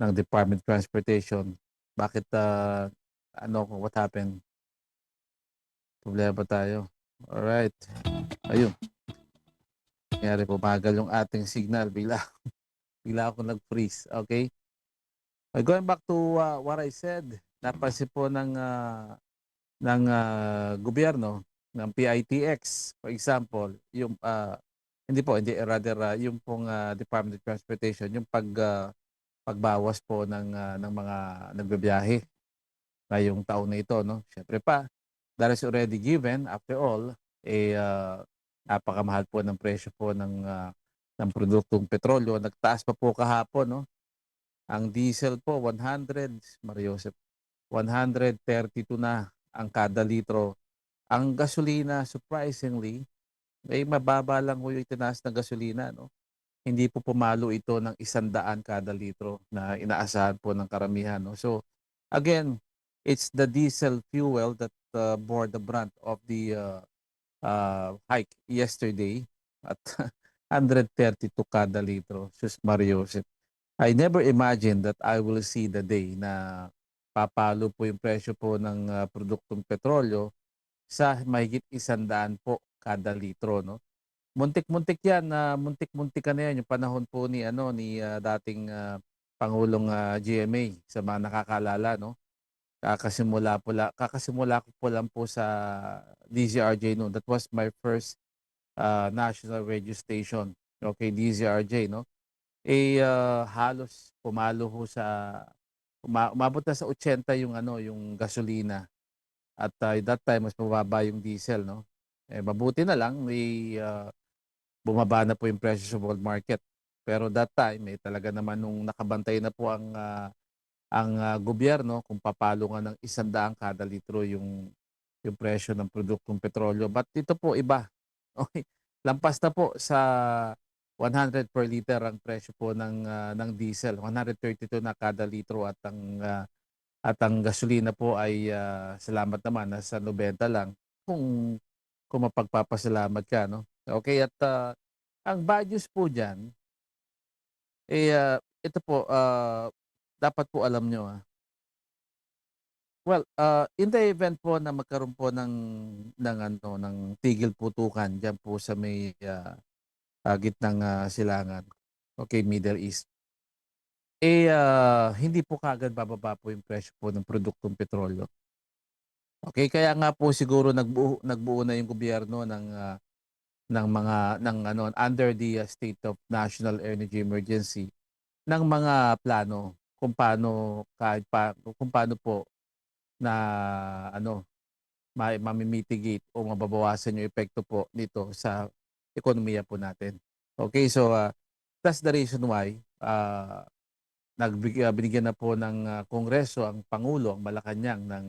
ng Department of Transportation. Bakit what happened? Problema ba tayo? Alright. Ayun. Nangyari po, bagal yung ating signal. Bigla ako nag-freeze. Okay? Going back to what I said, napansin po ng gobyerno, ng PITX, for example, yung, yung pong Department of Transportation, yung pagbawas po ng mga nagbibiyahe ngayong taon na ito, no? Siyempre pa, that is already given. After all, napakamahal po ng presyo po ng produktong petrolyo. Nagtaas pa po kahapon, no? Ang diesel po 132 na ang kada litro. Ang gasolina, surprisingly, ay mababa lang po yung itinaas ng gasolina, no? Hindi po pumalo ito ng 100 kada litro na inaasahan po ng karamihan, no? So again, it's the diesel fuel that bore the brunt of the hike yesterday at 132 kada litro. Sus Mario Joseph. I never imagined that I will see the day na papalo po yung presyo po ng produktong petrolyo sa mahigit 100 po kada litro, no? Muntik-muntik yan, muntik-muntik ka na yan yung panahon po ni dating Pangulong GMA sa mga nakakalala, no? Kakasimula ko po lang po sa DZRJ noon. That was my first national radio station, okay, DZRJ, no? Halos pumalo ho umabot na sa 80 yung gasolina. At that time mas mababa yung diesel, no? Mabuti na lang bumaba na po yung presyo sa world market. Pero that time talaga naman nung nakabantay na po ang gobyerno kung papalo nga ng 100 kada litro yung presyo ng produktong petrolyo. But ito po iba. Okay. Lampas na po sa 100 per liter ang presyo po ng diesel. 132 na kada litro at ang gasolina po ay salamat naman nasa 90 lang kung mapagpapasalamat ka, no? Okay, at ang bad news po diyan ito po dapat po alam nyo. Well, in the event po na magkaroon po ng tigil putukan diyan po sa may gitnang silangan, okay, Middle East, hindi po kaagad bababa po yung presyo po ng produktong petrolyo. Okay, kaya nga po siguro nagbuo na yung gobyerno under the state of national energy emergency ng mga plano kung paano po na mamimitigate o mababawasan yung epekto po nito sa ekonomiya po natin. Okay, so that's the reason why binigyan na po ng Kongreso ang Pangulo, ang Malacanang ng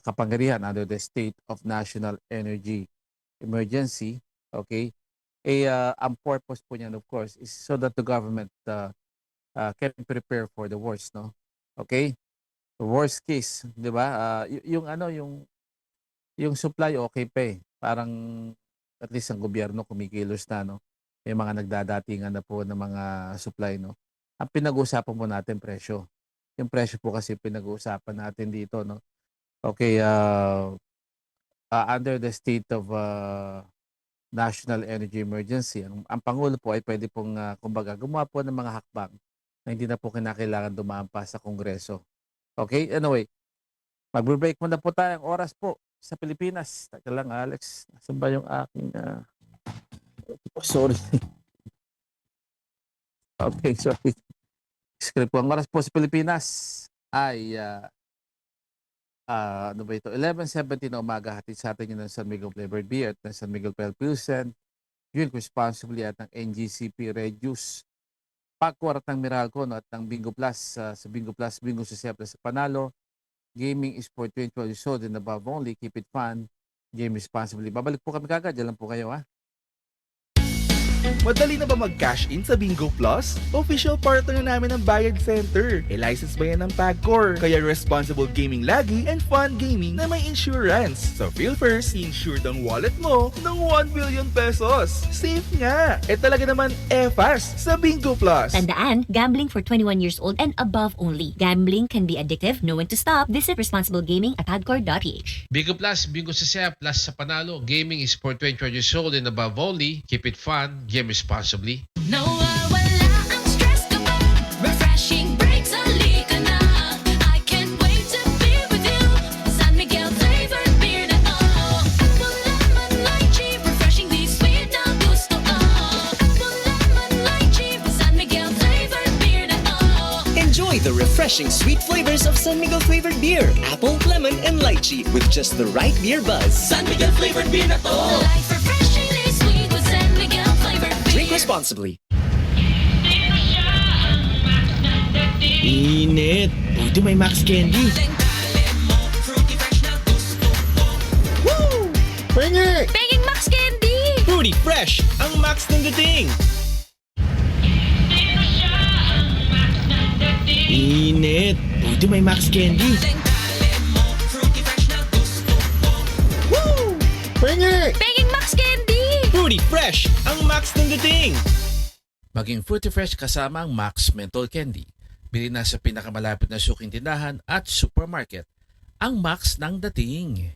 kapangyarihan under the state of national energy emergency. Okay, ang purpose po niyan of course is so that the government can prepare for the worst, no? Okay, the worst case, di ba? Yung supply okay pa parang at least ang gobyerno kumikilos na, no? May mga nagdadatingan na po ng mga supply, no? Ang pinag-uusapan po natin presyo. Yung presyo po kasi pinag-uusapan natin dito, no? Okay, under the state of national energy emergency, ang Pangulo po ay pwede pong kumbaga gumawa po ng mga hakbang na hindi na po kinakailangan dumaan pa sa Kongreso. Okay, anyway, magbe-break muna po tayo. Ang oras po sa Pilipinas. Taka lang, Alex. Nasaan ba yung aking sorry. Okay, sorry. Script po. Ang oras po sa Pilipinas ay 11:17 na umaga. Hatid sa atin yun ng San Miguel Flavored Beer at ng San Miguel Pale Pilsen. Drink responsibly at ng NGCP Reduce. Pagkuwarat ng Meralco, no, at ng Bingo Plus. Sa Bingo Plus, Bingo sa Siyempre sa Panalo. Gaming is for 21 years old and above only. Keep it fun. Game responsibly. Babalik po kami kagad. Diyan lang po kayo, ha? Madali na ba mag-cash in sa Bingo Plus? Official partner na namin ng Bayad Center. License ba yan ng PAGCOR? Kaya responsible gaming lagi and fun gaming na may insurance. So feel first, insured ang wallet mo ng 1 billion pesos. Safe nga! Talaga naman fast sa Bingo Plus. Tandaan, gambling for 21 years old and above only. Gambling can be addictive. Know when to stop. Visit responsible gaming at padcor.ph. Bingo Plus, Bingo sa Siya, Plus sa Panalo. Gaming is for 21 years old and above only. Keep it fun. Game responsibly. Wala ang stress kapag refreshing breaks halika na. I can't wait to be with you. San Miguel flavored beer na to. Apple lemon lychee, refreshingly sweet na gusto ko. Apple lemon lychee, San Miguel flavored beer na to. Enjoy the refreshing sweet flavors of San Miguel flavored beer, apple, lemon, and lychee with just the right beer buzz. San Miguel flavored beer na to. Life refreshingly sweet with San Miguel flavored beer. Drink responsibly. Init. Buti may Max Candy. Woo! Pingi! Penging Max Candy! Fruity Fresh, ang Max ng dating. Init. Buti may Max Candy. Woo! Pingi! Penging Max Candy! Fruity Fresh, ang Max ng dating. Maging Fruity Fresh kasama ang Max Menthol Candy. Bili na sa pinakamalapit na suking tindahan at supermarket. Ang Max ng dating.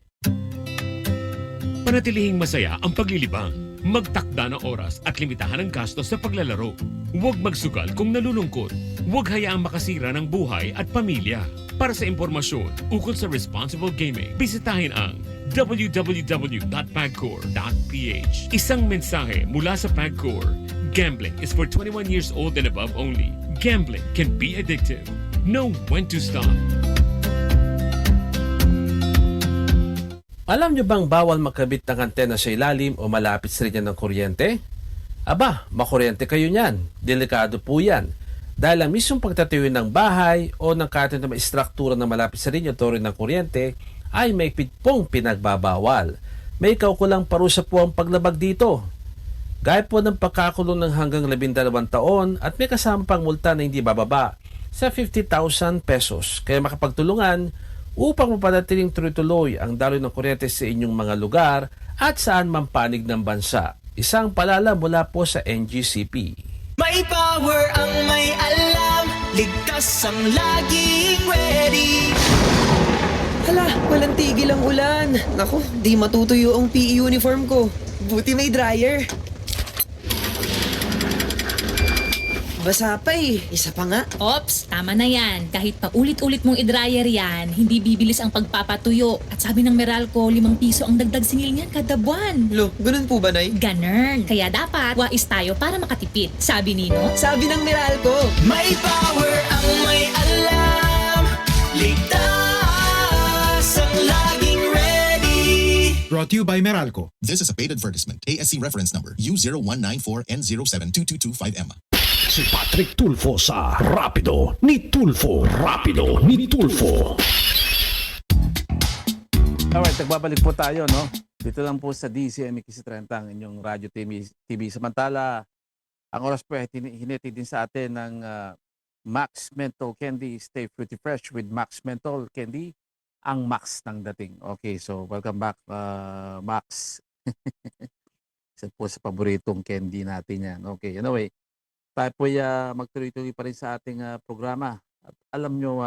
Panatilihing masaya ang paglilibang. Magtakda ng oras at limitahan ang gastos sa paglalaro. Huwag magsugal kung nalulungkot. Huwag hayaang makasira ng buhay at pamilya. Para sa impormasyon ukol sa responsible gaming, bisitahin ang www.pagcor.ph. Isang mensahe mula sa Pagcor. Gambling is for 21 years old and above only. Gambling can be addictive. Know when to stop. Alam nyo bang bawal magkabit ng antena sa ilalim o malapit sa linya ng kuryente? Aba, makuryente kayo niyan. Delikado po yan. Dahil ang mismong pagtatayo ng bahay o ng kahit na istruktura na malapit sa linya o ng kuryente ay may pong pinagbabawal. May kaukulang parusa po ang paglabag dito. Gaya po ng pagkakulong ng hanggang 12 taon at may kasama pang multa na hindi bababa sa 50,000 pesos. Kaya makapagtulungan upang mapanatiling tuloy-tuloy ang daloy ng kuryente sa inyong mga lugar at saan man panig ng bansa. Isang paalala mula po sa NGCP. May power ang may alam, ligtas ang laging ready. Hala, walang tigil ang ulan. Naku, di matutuyo ang PE uniform ko. Buti may dryer. Basa pa eh. Isa pa nga. Ops, tama na yan. Kahit paulit-ulit mong i-dryer yan, hindi bibilis ang pagpapatuyo. At sabi ng Meralco, 5 piso ang dagdag singil niyan kada buwan. Lo, ganun po ba, Nay? Ganun. Kaya dapat, wais tayo para makatipid. Sabi nino? Sabi ng Meralco. May power ang may alam, ligtas ang laging ready. Brought to you by Meralco. This is a paid advertisement. ASC reference number U0194N0722225M. Si Patrick Tulfo sa Rapido ni Tulfo. Rapido ni Tulfo. Alright, nagbabalik po tayo, no? Dito lang po sa DCME Kisi 30 ang inyong radyo TV. Samantala, ang oras po ay hiniti din sa atin ng Max Menthol Candy. Stay fruity fresh with Max Menthol Candy. Ang Max ng dating. Okay, so welcome back, Max. Isa po sa paboritong candy natin yan. Okay, anyway. Tayo po magtuloy-tuloy pa rin sa ating programa. At alam nyo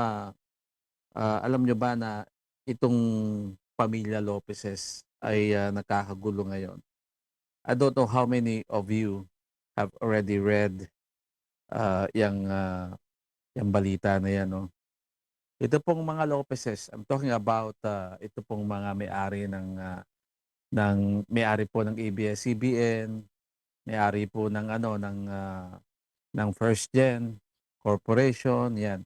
ba na itong pamilya Lopezes ay nakakagulo ngayon? I don't know how many of you have already read yung balita na yan. No? Ito pong mga Lopezes, I'm talking about ito pong mga may-ari ng may-ari po ng ABS-CBN, may-ari po ng ng First Gen Corporation, yan.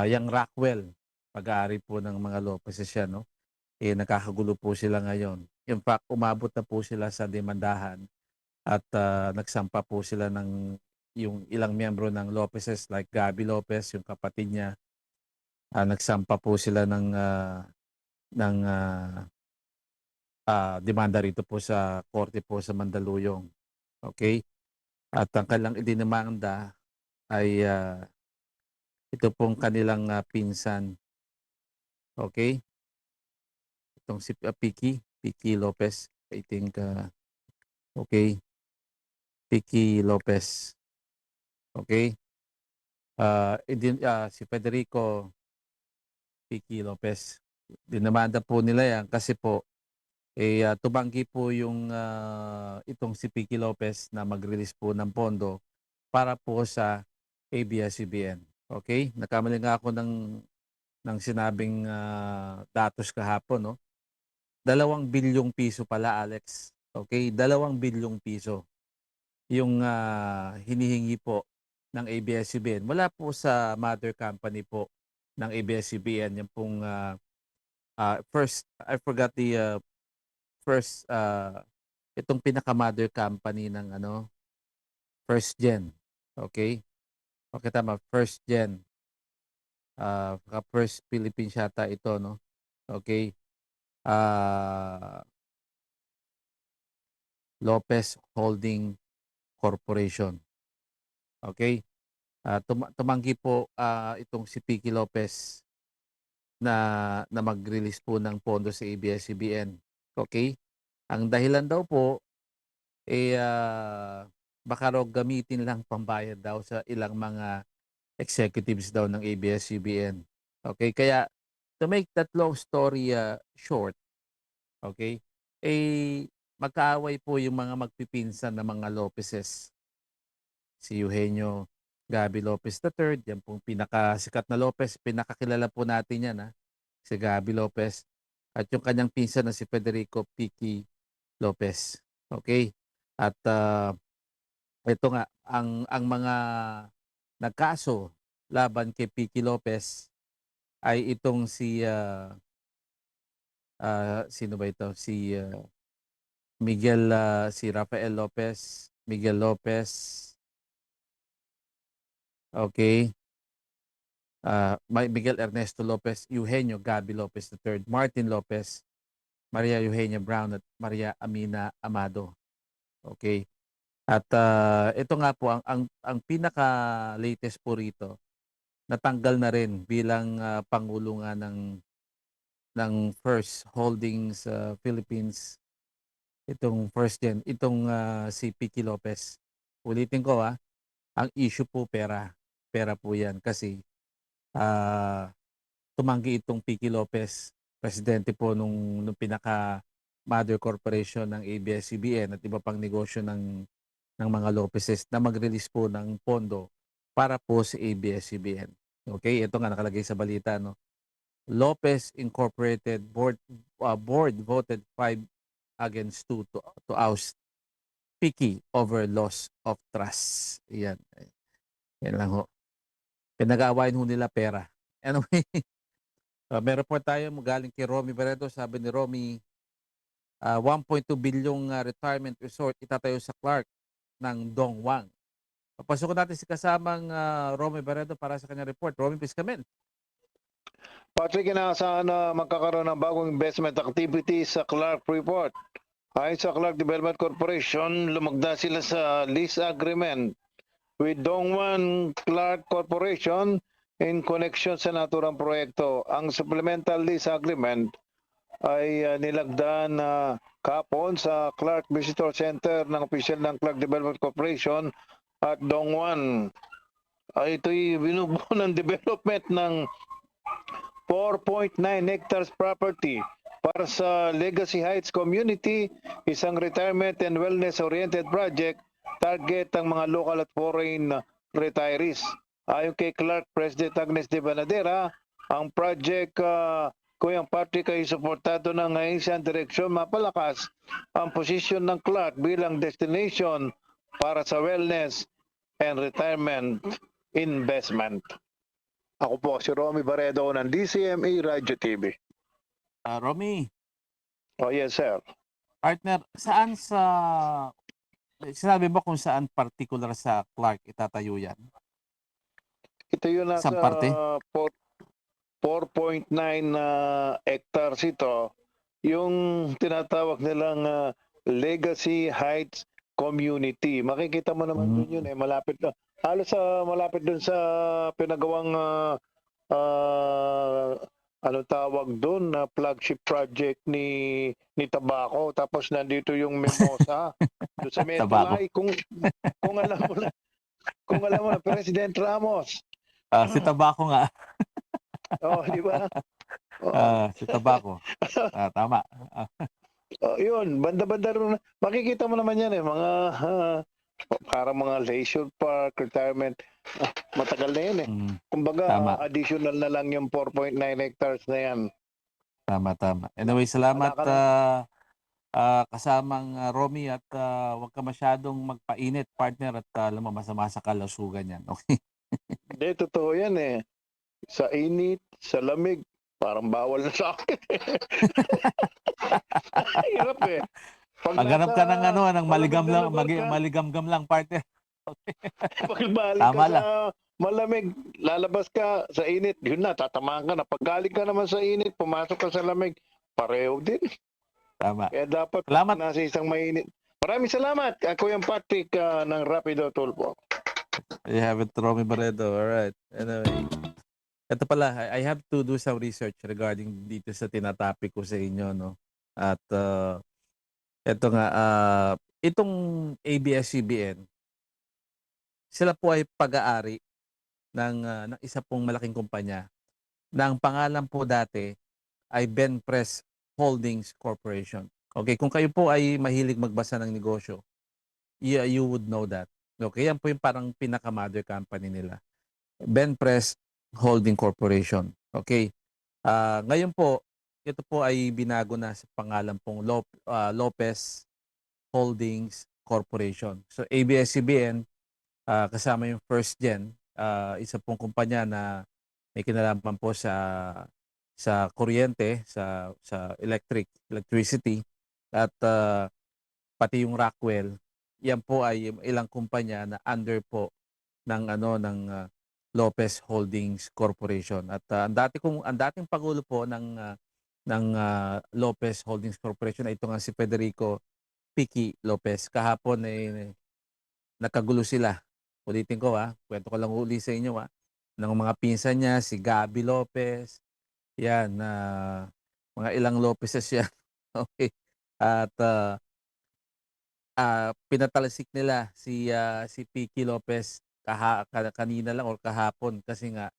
Yang Rockwell, pag-aari po ng mga Lopezes yan, no? Nakakagulo po sila ngayon. In fact, umabot na po sila sa demandahan at nagsampa po sila ng yung ilang miyembro ng Lopezes like Gabby Lopez, yung kapatid niya. Nagsampa po sila ng demanda rito po sa korte po sa Mandaluyong. Okay? At ang kanilang idinamanda ay ito pong kanilang pinsan. Okay? Itong si Piki Lopez. I think, okay? Piki Lopez. Okay? Si Federico Piki Lopez. Dinamanda po nila yan kasi po tumanggi po yung itong si Piki Lopez na mag-release po ng pondo para po sa ABS-CBN. Okay? Nakamali nga ako ng sinabing datos kahapon, no? 2 bilyong piso pala, Alex. Okay? 2 bilyong piso yung hinihingi po ng ABS-CBN. Mula po sa mother company po ng ABS-CBN, yung pong first, I forgot the first itong pinaka-mother company ng First Gen. Okay? Okay, tama. First Gen. First Philippines yata ito, no? Okay? Lopez Holding Corporation. Okay? Tumanggi po itong si Piki Lopez na mag-release po ng pondo sa ABS-CBN. Okay? Ang dahilan daw po baka raw gamitin lang pambayad daw sa ilang mga executives daw ng ABS-CBN. Okay? Kaya to make that long story short, okay? Magkaaway po yung mga magpipinsan na mga Lopezes. Si Eugenio Gabby Lopez III, yan pong pinakasikat na Lopez, pinakakilala po natin yan, si Gabby Lopez. at yung kanyang pinsan na si Federico Piqui Lopez. Okay? At ito nga ang mga nagkaso laban kay Piqui Lopez ay itong si sino ba ito? Si Miguel si Rafael Lopez, Miguel Lopez. Okay. Miguel Ernesto Lopez, Eugenio Gabi Lopez III, Martin Lopez, Maria Eugenia Brown at Maria Amina Amado. Okay. At ito nga po ang pinaka latest po rito, natanggal na rin bilang pangulo nga ng First Holdings Philippines, itong First Gen, itong si Piqui Lopez. Ulitin ko ang issue po pera po yan kasi tumanggi itong Piqui Lopez, presidente po nung pinaka mother corporation ng ABS-CBN at iba pang negosyo ng mga Lopezes na mag-release po ng pondo para po sa ABS-CBN. Okay, ito nga nakalagay sa balita, no. Lopez Incorporated board voted 5 against 2 to oust Piqui over loss of trust. Yan lang ho. Pinag-aawayan ho nila pera. Anyway, may report tayo galing kay Romy Barredo. Sabi ni Romy, 1.2 bilyong retirement resort itatayo sa Clark ng Dongwang. Papasok natin si kasamang Romy Barredo para sa kanyang report. Romy, please come in. Patrick, inaasahan na magkakaroon ng bagong investment activity sa Clark Freeport. Ayon sa Clark Development Corporation, lumagda sila sa lease agreement with Dongwon Clark Corporation in connection sa naturang proyekto. Ang supplemental lease agreement ay nilagdaan kapon sa Clark Visitor Center ng opisyal ng Clark Development Corporation at Dongwon. Ito'y binubuo ng development ng 4.9 hectares property para sa Legacy Heights Community, isang retirement and wellness-oriented project target ang mga local at foreign retirees. Ayon kay Clark President Agnes de Banadera, ang project Kuyang Patrick ay suportado ng isang direksyon mapalakas ang posisyon ng Clark bilang destination para sa wellness and retirement investment. Ako po si Romy Barredo ng DCME Radio TV. Romy. Oh, yes, sir. Partner, sinabi ba kung saan particular sa Clark itatayo yan? Ito yun nasa 4.9 hectares ito. Yung tinatawag nilang Legacy Heights Community. Makikita mo naman dun yun malapit na. Halos malapit dun sa pinagawang anong tawag doon na flagship project ni Tabaco, tapos nandito yung Mimosa doon sa Metulay, kung alam mo na President Ramos. Si Tabaco nga. Di ba? Si Tabaco. Tama. Yun, banda-banda rin. Makikita mo naman yan mga para mga leisure park, retirement. Matagal na yun Kumbaga, additional na lang yung 4.9 hectares na yan. Tama. Anyway, salamat kasamang Romy at huwag ka masyadong magpainit, partner, at alam mo, masama sa kalusugan yan. Okay? Hindi, totoo yan Sa init, sa lamig, parang bawal na sa akin. Hirap Paghanap ka ng ng maligam-gam lang, partner. Okay. Pag balik ka sa malamig, lalabas ka sa init, yun na, tatamaan ka na. Pag galing ka naman sa init, pumasok ka sa lamig, pareho din. Tama. Kaya dapat nasa isang mainit. Maraming salamat. Ako yung Patrick ng Rapido Tulpo. You have it, Romy Barredo. Alright. Anyway. Ito pala, I have to do some research regarding dito sa tinatopic ko sa inyo, no? At ito nga, itong ABS-CBN, sila po ay pag-aari ng isa pong malaking kumpanya na ang pangalan po dati ay Benpress Holdings Corporation. Okay, kung kayo po ay mahilig magbasa ng negosyo, you would know that. Okay, yan po yung parang pinaka-mother company nila. Benpress Holding Corporation. Okay. Ngayon po, ito po ay binago na sa pangalan pong Lopez Holdings Corporation. So ABS-CBN, kasama yung first gen, isa pong kumpanya na may kinalaman po sa kuryente, sa electricity, at pati yung Rockwell. Yan po ay ilang kumpanya na under po ng Lopez Holdings Corporation. At ang dating pangulo po ng Lopez Holdings Corporation ay ito nga si Federico Piqui Lopez. Kahapon ay nakagulo sila. Ulitin ko, kwento ko lang uli sa inyo, ng mga pinsan niya, si Gabi Lopez, yan, mga ilang Lopezes yan. Okay. At pinatalsik nila si Piqui Lopez kanina lang or kahapon, kasi nga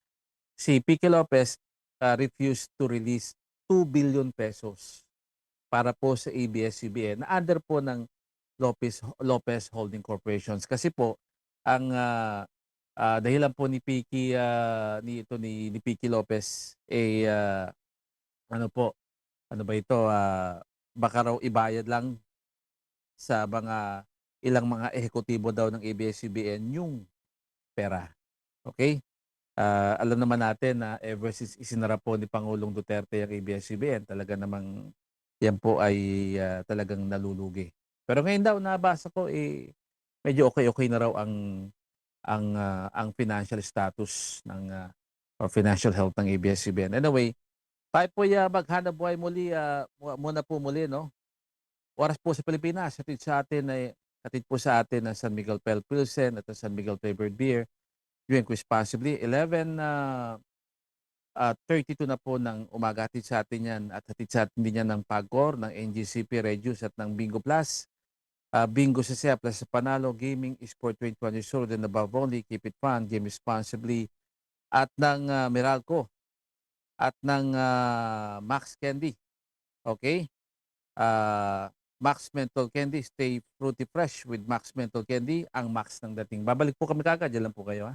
si Piqui Lopez refused to release 2 billion pesos para po sa ABS-CBN na under po ng Lopez Holding Corporations. Kasi po ang dahilan po ni Piqui ni Piqui Lopez baka raw ibayad lang sa ilang mga ehekutibo daw ng ABS-CBN yung pera. Okay? Alam naman natin na ever since isinara po ni Pangulong Duterte ang ABS-CBN, talaga namang yan po ay talagang nalulugi. Pero ngayon daw nabasa ko medyo okay na raw ang financial status or financial health ng ABS-CBN. Anyway, tayo po maghanap buhay muli, muna po muli, no? Oras po sa Pilipinas, hatid po sa atin ng San Miguel Pale Pilsen at San Miguel Flavored Beer. Drink responsibly. 11:32 na po ng umaga, hatid sa atin yan, at hatid sa atin din yan ng Pagcor, ng NGCP Reduce at ng Bingo Plus. Bingo sa Sea Plus sa Panalo, Gaming is for 21 years old and above only. Keep it fun, game responsibly. At ng Meralco at ng Max Candy. Okay? Max Menthol Candy, stay fruity fresh with Max Menthol Candy, ang Max ng dating. Babalik po kami kagad, dyan lang po kayo,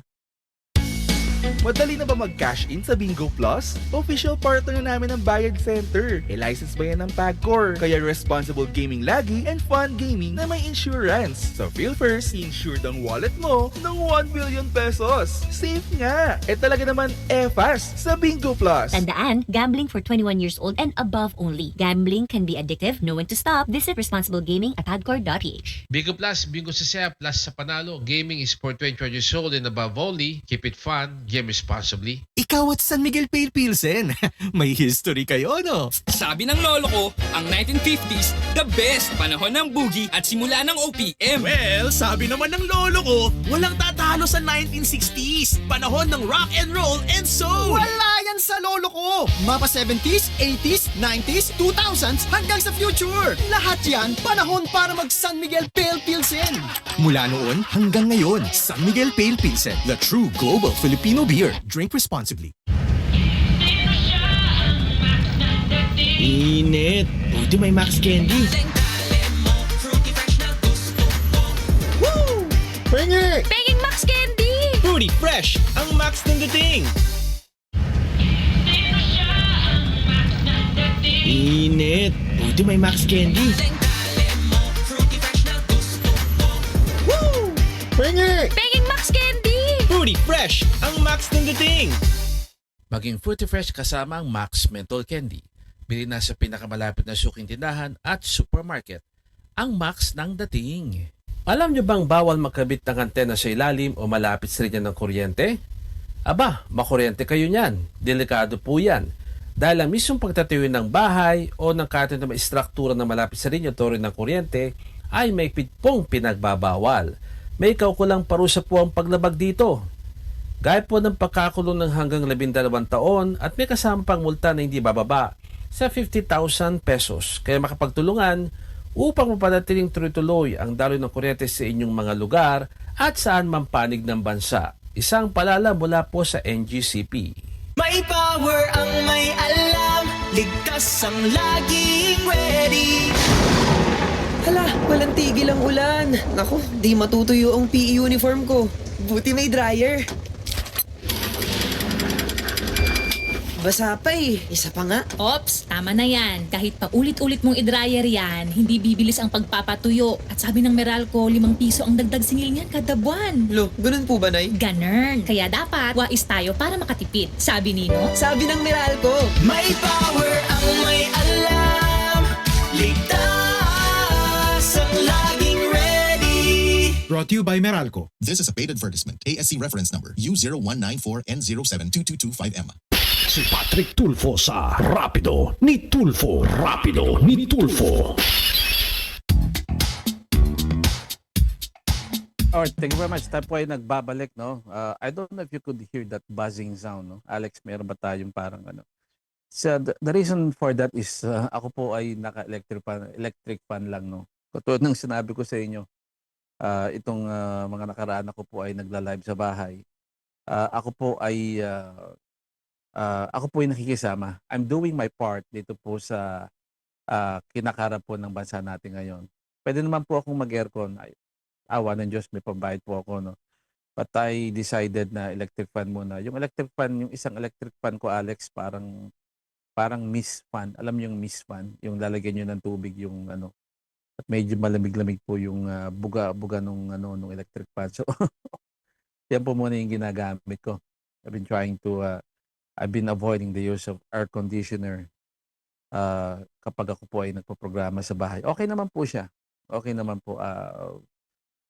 Madali na ba mag-cash in sa Bingo Plus? Official partner na namin ng Bayad Center. License ba yan ng Pagcor? Kaya responsible gaming lagi and fun gaming na may insurance. So feel first, insured ang wallet mo ng 1 billion pesos. Safe nga! Talaga naman fast sa Bingo Plus. Tandaan, gambling for 21 years old and above only. Gambling can be addictive, know when to stop. Visit responsiblegaming@padcor.ph. Bingo Plus, Bingo sa Sea Plus sa Panalo. Gaming is for 21 years old and above only. Keep it fun, game responsibly. Ikaw at San Miguel Pale Pilsen. May history kayo, no? Sabi ng lolo ko, ang 1950s, the best panahon ng boogie at simula ng OPM. Well, sabi naman ng lolo ko, walang tatalo sa 1960s. Panahon ng rock and roll and soul. Wala yan sa lolo ko. Mapa 70s, 80s, 90s, 2000s hanggang sa future. Lahat yan panahon para mag San Miguel Pale Pilsen. Mula noon hanggang ngayon, San Miguel Pale Pilsen, the true global Filipino beer. Drink responsibly. Init. Buti may Max Candy. Woo! Pengi! Penging Max Candy! Fruity Fresh, ang Max ng dating. Init. Buti may Max Candy. Woo! Pengi! Penging Max Candy! Fruity Fresh, ang Max ng dating. Maging fruity fresh kasama ang Max Menthol Candy. Bili na sa pinakamalapit na suking tindahan at supermarket. Ang Max ng dating. Alam nyo bang bawal magkabit ng antena sa ilalim o malapit sa linya ng kuryente? Aba, makuryente kayo niyan. Delikado po yan. Dahil ang mismong pagtatayo ng bahay o ng kahit na may istruktura na malapit sa linya o rin ng kuryente ay may pong pinagbabawal. May kaukulang parusa po ang paglabag dito. Gaya po ng pagkakulong ng hanggang 12 taon at may kasama pang multa na hindi bababa sa 50,000 pesos. Kaya makapagtulungan upang mapanatiling tuloy-tuloy ang daloy ng kuryente sa inyong mga lugar at saan man panig ng bansa. Isang paalala mula po sa NGCP. May power ang may alam, ligtas ang laging ready. Hala, walang tigil ang ulan. Naku, di matutuyo ang PE uniform ko. Buti may dryer. basa pa eh. Isa pa nga. Ops, tama na yan. Kahit pa ulit-ulit mong i-dryer yan, hindi bibilis ang pagpapatuyo. At sabi ng Meralco, 5 piso ang dagdag singil niyan kada buwan. Lo, ganun po ba, Nay? Ganern. Kaya dapat, wais tayo para makatipid. Sabi nino? Sabi ng Meralco. May power ang may alam. Ligtas ang laging ready. Brought to you by Meralco. This is a paid advertisement. ASC reference number U0194N0722225M. Si Patrick Tulfo sa Rapido ni Tulfo. Rapido ni Tulfo. Alright, thank you very much. Tayo po ay nagbabalik, no? I don't know if you could hear that buzzing sound, no? Alex, meron ba tayong parang ano? So, the reason for that is ako po ay electric fan lang, no? Katulad ng sinabi ko sa inyo, itong mga nakaraan ako po ay nagla-live sa bahay. Ako po ay nakikisama. I'm doing my part dito po sa kinakarap po ng bansa natin ngayon. Pwede naman po akong mag-aircon. Awa ng Diyos, may pambayad po ako, no? But I decided na electric fan muna. Yung electric fan, yung isang electric fan ko, Alex, parang mist fan. Alam niyo yung mist fan? Yung lalagyan nyo ng tubig, yung ano. At medyo malamig-lamig po yung buga-buga nung electric fan. So, yan po muna yung ginagamit ko. I've been avoiding the use of air conditioner kapag ako po ay nagpo-programa sa bahay. Okay naman po siya. Okay naman po.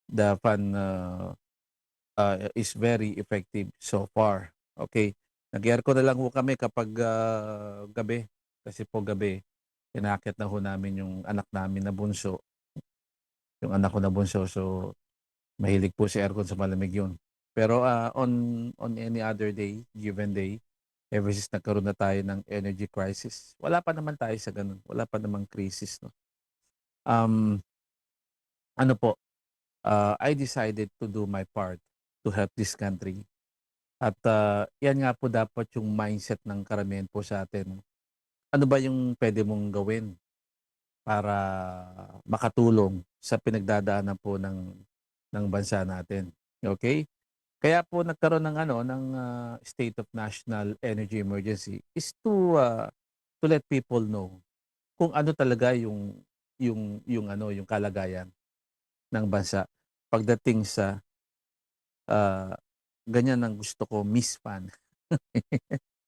The fan is very effective so far. Okay. Nag-aircon na lang po kami kapag gabi. Kasi po gabi, inakit na ho namin yung anak namin na bunso. Yung anak ko na bunso. So, mahilig po si aircon sa malamig yun. Pero on any other day, given day, ever since nagkaroon na tayo ng energy crisis, wala pa naman tayo sa ganun. Wala pa namang crisis, no? I decided to do my part to help this country. At yan nga po dapat yung mindset ng karamihan po sa atin. Ano ba yung pwede mong gawin para makatulong sa pinagdadaanan po ng bansa natin? Okay? Kaya po nagkaroon ng state of national energy emergency is to let people know kung ano talaga yung kalagayan ng bansa pagdating sa ganyan ang gusto ko, miss fan.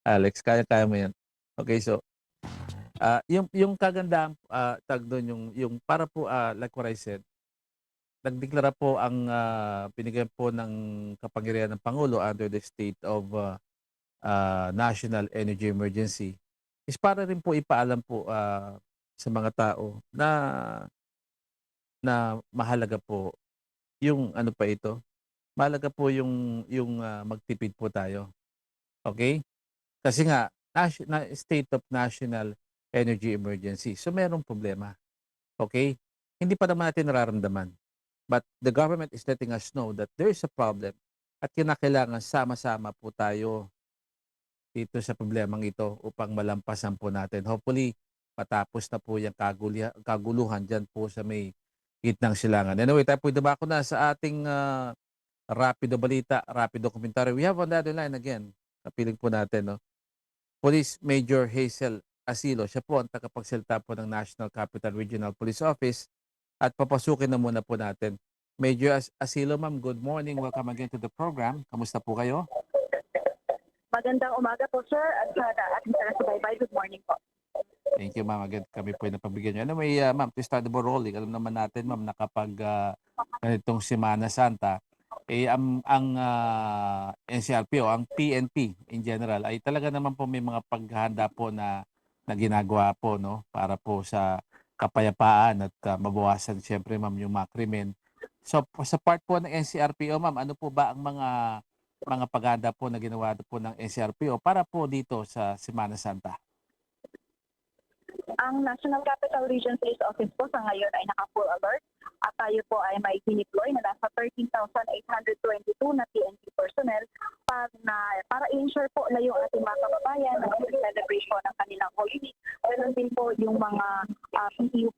Alex, kaya mo yan. Okay, so yung kagandahan tag doon yung para po like what I said, nagdeklara po ang binigyan po ng kapangyarihan ng Pangulo under the state of national energy emergency is para rin po ipaalam po sa mga tao na mahalaga po yung mahalaga po yung magtipid po tayo. Okay? Kasi nga state of national energy emergency. So merong problema. Okay? Hindi pa naman natin nararamdaman. But the government is letting us know that there is a problem at kinakailangan sama-sama po tayo dito sa problemang ito upang malampasan po natin. Hopefully, patapos na po yung kaguluhan dyan po sa may gitnang silangan. Anyway, tayo po dumako na sa ating Rapido Balita, Rapido Komentaryo. We have on the other line again, kapiling po natin, no? Police Major Hazel Asilo. Siya po ang tagapagsalita po ng National Capital Regional Police Office at papasukin na muna po natin. Major Asilo, ma'am, good morning. Welcome again to the program. Kamusta po kayo? Magandang umaga po, sir, at sa ating taga-subaybay. Good morning po. Thank you, ma'am. Again, kami po ay napagbigyan nyo. Anyway, ma'am, to start the ball rolling, alam naman natin, ma'am, na kapag ganitong Semana Santa, ang NCRPO, ang PNP in general, ay talaga naman po may mga paghahanda po na ginagawa po, no? Para po sa kapayapaan at mabawasan, siyempre, ma'am, yung mga krimen. So, sa part po ng NCRPO, ma'am, ano po ba ang mga paghahanda po na ginawa po ng NCRPO para po dito sa Semana Santa? Ang National Capital Region Police Office po sa ngayon ay naka-full alert at tayo po ay may dineploy na nasa 13,822 na PNP personnel para i-ensure po na yung ating mga kababayan na celebration ng kanilang Holy Week. Ganun din po yung mga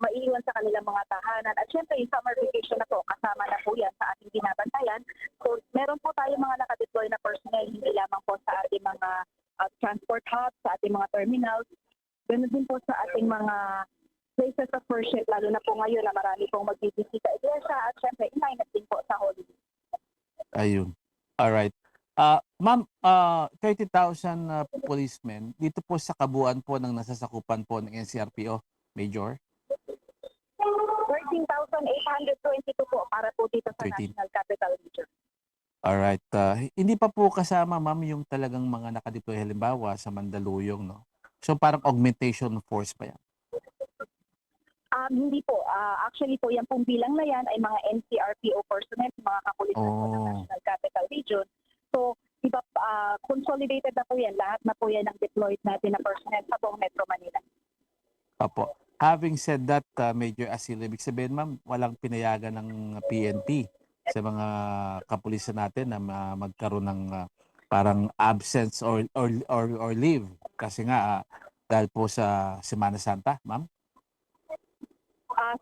maiiwan sa kanilang mga tahanan. At syempre yung summer vacation na po, kasama na po yan sa ating binabantayan. So meron po tayo mga nakadeploy na personnel, hindi lamang po sa ating mga transport hubs, sa ating mga terminals. Ganun din po sa ating mga places of worship, lalo na po ngayon na marami pong magbibisita iglesia at syempre inayos din po sa holiday. Ayun. Alright. Ma'am, 30,000 policemen dito po sa kabuuan po ng nasasakupan po ng NCRPO, Major? 13,822 po para po dito sa 13. National Capital Region. Alright. Hindi pa po kasama, ma'am, yung talagang mga nakadeploy halimbawa sa Mandaluyong, no? So parang augmentation force pa yan. Hindi po. Actually po, yan pong bilang na yan ay mga NCRPO personnel, mga kapulisan po ng Oh. National Capital Region. So, iba, consolidated na po yan. Lahat na po yan ang deployed natin na personnel sa buong Metro Manila. Opo. Having said that, Major Asilo, ibig sabihin, ma'am, walang pinayagan ng PNP sa mga kapulisan natin na magkaroon ng parang absence or leave kasi nga dahil po sa Semana Santa, ma'am?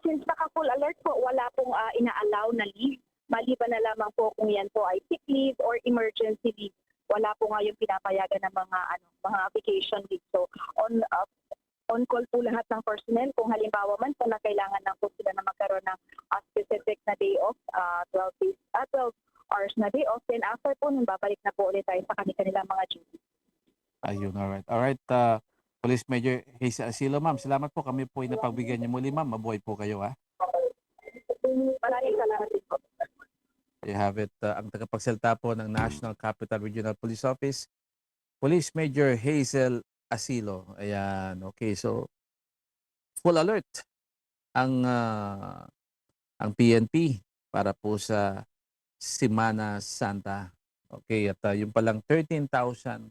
Since naka-full alert po, wala pong ina-allow na leave. Maliban na lamang po kung yan po ay sick leave or emergency leave. Wala po nga yung pinapayagan ng mga vacation leave. So, on call po lahat ng personnel kung halimbawa man po na kailangan na po sila na magkaroon ng specific na day off, 12 hours na day off. Then after po nun, babalik na po ulit tayo sa kanilang mga duties. Ayun, alright. Alright, Police Major Hazel Asilo, ma'am. Salamat po. Kami po ay napagbigyan niyo muli, ma'am. Mabuhay po kayo, ha? Maraming salamat din po. You have it. Ang tagapagsalita po ng National Capital Regional Police Office, Police Major Hazel Asilo. Ayan, okay. So, full alert ang PNP para po sa Semana Santa. Okay, at yung palang 13,800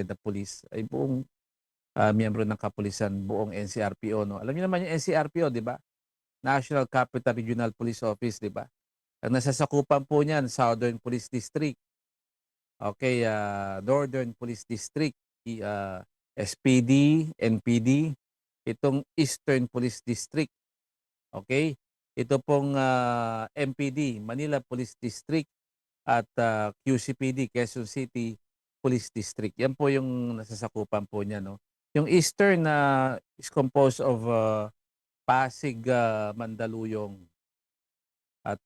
na police ay buong miyembro ng kapulisan, buong NCRPO. No? Alam niyo naman yung NCRPO, di ba? National Capital Regional Police Office, di ba? Ang nasasakupan po niyan, Southern Police District, okay, Northern Police District, SPD, NPD, itong Eastern Police District, okay? Ito pong MPD, Manila Police District, at QCPD, Quezon City Police District. Yan po yung nasasakupan po niya, no? Yung Eastern is composed of Pasig, Mandaluyong, at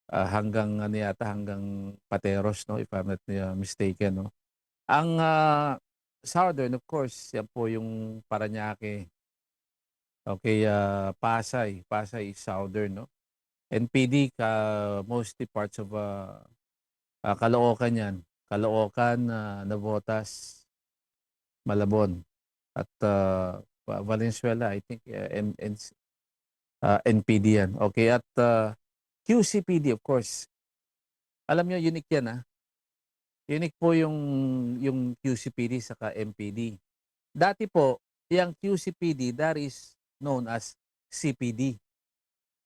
hanggang hanggang Pateros, no, if I'm not mistaken, no. Ang Southern, of course, yan po yung Parañaque. Okay, Pasay is Southern, no. NPD, mostly parts of Caloocan yan. Caloocan, Navotas, Malabon, at Valenzuela, I think, NPD yan. Okay, at QCPD, of course. Alam nyo, unique yan, ha? Unique po yung QCPD saka MPD. Dati po, yung QCPD, that is known as CPD,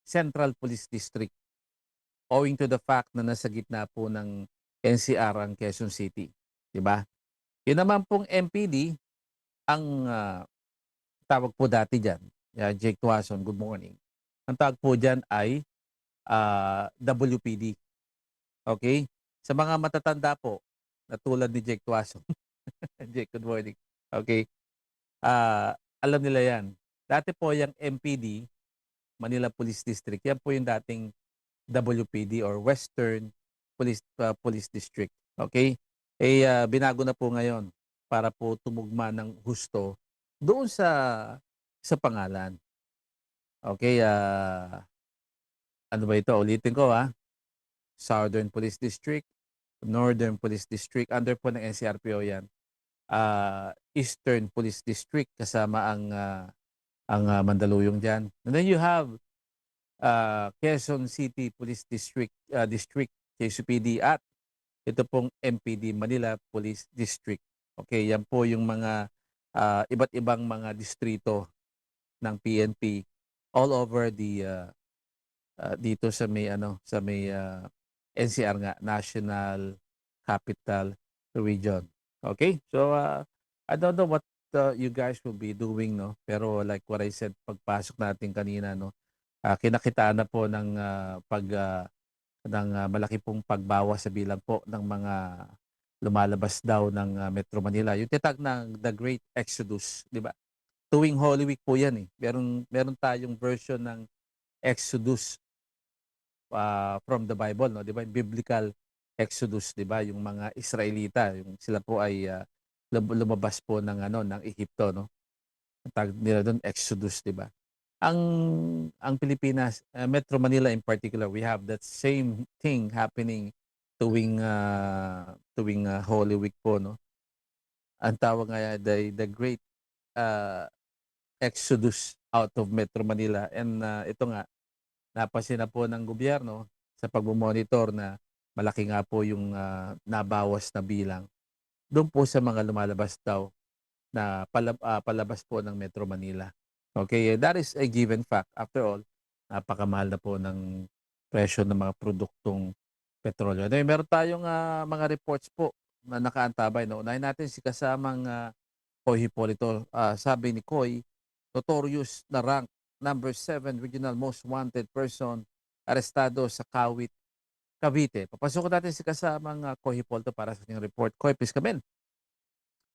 Central Police District, owing to the fact na nasa gitna po ng NCR ang Quezon City. Diba? Yun naman pong MPD, ang tawag po dati dyan, Jake Tuason, good morning. Ang tawag po dyan ay WPD. Okay? Sa mga matatanda po, na tulad ni Jake Tuason. Jake, good morning. Okay? Alam nila yan. Dati po yung MPD, Manila Police District, yan po yung dating WPD or Western Police District. Okay? Binago na po ngayon para po tumugma ng husto doon sa pangalan. Okay? Ano ba ito? Ulitin ko, ha? Southern Police District, Northern Police District, under po ng NCRPO yan. Eastern Police District, kasama ang Mandaluyong dyan. And then you have Quezon City Police District, QCPD, at ito pong MPD, Manila Police District. Okay, yan po yung mga iba't ibang mga distrito ng PNP all over dito sa may NCR nga, National Capital Region. Okay? So I don't know what you guys will be doing, no, pero like what I said pagpasok natin kanina, no, kinakitaan na po ng ng malaki pong pagbawas sa bilang po ng mga lumalabas daw ng Metro Manila. Yung tinatawag ng The Great Exodus, di ba? Tuwing Holy Week po yan eh. Meron tayong version ng Exodus from the Bible, no? Di ba? Biblical Exodus, di ba? Yung mga Israelita, yung sila po ay lumabas po ng Ehipto, no? Ang tawag nila doon Exodus, di ba? Ang Pilipinas, Metro Manila in particular, we have that same thing happening tuwing Holy Week po, no? Ang tawag nga the Great Exodus out of Metro Manila, and ito nga napansin na po ng gobyerno sa pagmomonitor na malaki nga po yung nabawas na bilang doon po sa mga lumalabas daw na palabas po ng Metro Manila. Okay, that is a given fact. After all, napakamahal na po ng presyo ng mga produktong petrolyo. Meron tayong mga reports po na nakaantabay. No? Unahin natin si kasamang Koy Hipolito. Sabi ni Koy, notorious na rank number 7 regional most wanted person arestado sa Kawit, Cavite. Papasok natin si kasamang Koy Hipolito para sa kanyang report. Koy, please come in.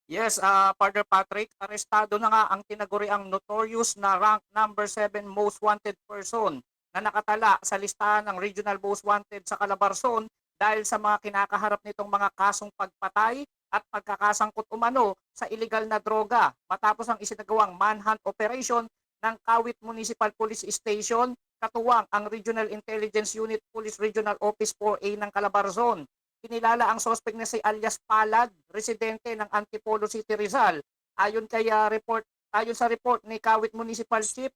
Yes, Partner Patrick, arestado na nga ang tinaguriang notorious na rank number 7 most wanted person na nakatala sa listahan ng Regional Most Wanted sa Calabarzon dahil sa mga kinakaharap nitong mga kasong pagpatay at pagkakasangkot umano sa illegal na droga matapos ang isinagawang manhunt operation ng Kawit Municipal Police Station katuwang ang Regional Intelligence Unit Police Regional Office 4A ng Calabarzon. Kinilala ang sospek na si alias Palad, residente ng Antipolo City, Rizal. Ayon sa report ni Kawit Municipal Chief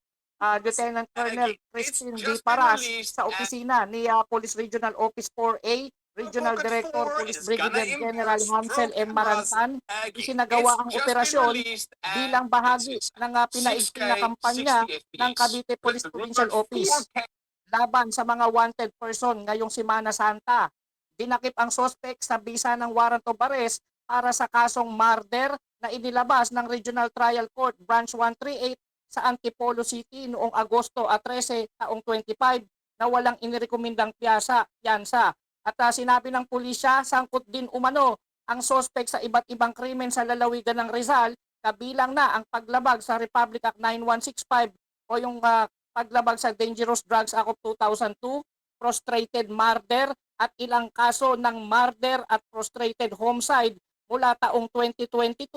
Lieutenant Colonel Christine D. Paras sa opisina ni Police Regional Office 4A, Regional Director Police Brigadier General Hansel M. Marantan, isinagawa ang operasyon bilang bahagi ng pinaigting na kampanya ng Cavite Police Provincial Office laban sa mga wanted person ngayong Semana Santa. Dinakip ang sospek sa bisa ng warrant of arrest para sa kasong murder na inilabas ng Regional Trial Court Branch 138 sa Antipolo City noong Agosto 13 taong 25 na walang inirekomendang piyansa. At sinabi ng pulisya, sangkot din umano ang sospek sa iba't ibang krimen sa lalawigan ng Rizal, kabilang na ang paglabag sa Republic Act 9165 o yung paglabag sa Dangerous Drugs Act of 2002, prostrated murder at ilang kaso ng murder at prostrated homicide mula taong 2022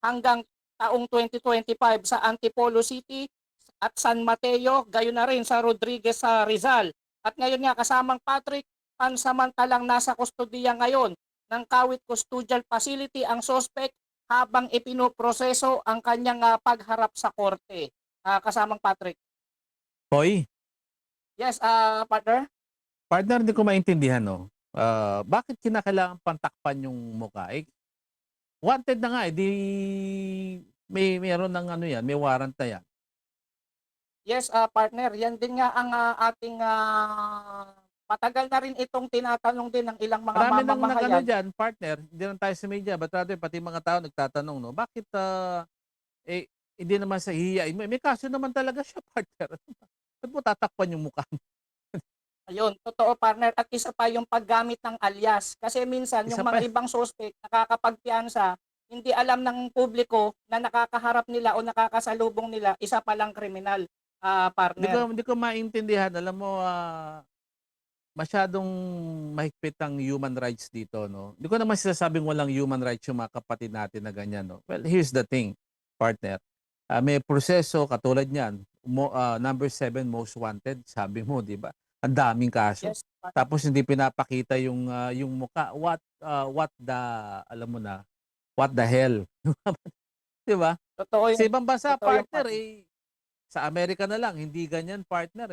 hanggang taong 2025 sa Antipolo City at San Mateo, gayon na rin sa Rodriguez sa Rizal. At ngayon nga kasamang Patrick, pansamantalang nasa kustodiya ngayon ng Kawit Custodial Facility ang sospek habang ipinoproseso ang kanyang pagharap sa korte. Kasamang Patrick. Koy? Yes, partner? Partner, hindi ko maintindihan, no? Bakit kinakailangan pantakpan yung mukha? Wanted na nga, mayroon ng may warrant na yan. Yes, partner, yan din nga ang ating matagal na rin itong tinatanong din ng ilang mga Marami mamamahayan. dyan, partner, hindi lang tayo sa media, but rather pati mga tao nagtatanong, no? Bakit, hindi naman sa hihiyain mo? May kaso naman talaga siya, partner. Ba't mo tatakpan yung mukha mo? Ayun, totoo partner. At isa pa yung paggamit ng alias. Kasi minsan yung mga ibang suspect nakakapagpiyansa, hindi alam ng publiko na nakakaharap nila o nakakasalubong nila, isa palang kriminal, partner. Hindi ko maintindihan. Alam mo, masyadong mahigpit ang human rights dito, no? Hindi ko naman sinasabing walang human rights yung mga kapatid natin na ganyan, no? Well, here's the thing, partner. May proseso katulad niyan, number 7 most wanted, sabi mo, di ba? Ang daming kaso. Yes, Tapos hindi pinapakita yung mukha. What the, alam mo na, what the hell? Di ba? Totoo yun. Sa ibang bansa, Totoo yun, partner, sa Amerika na lang, hindi ganyan, partner,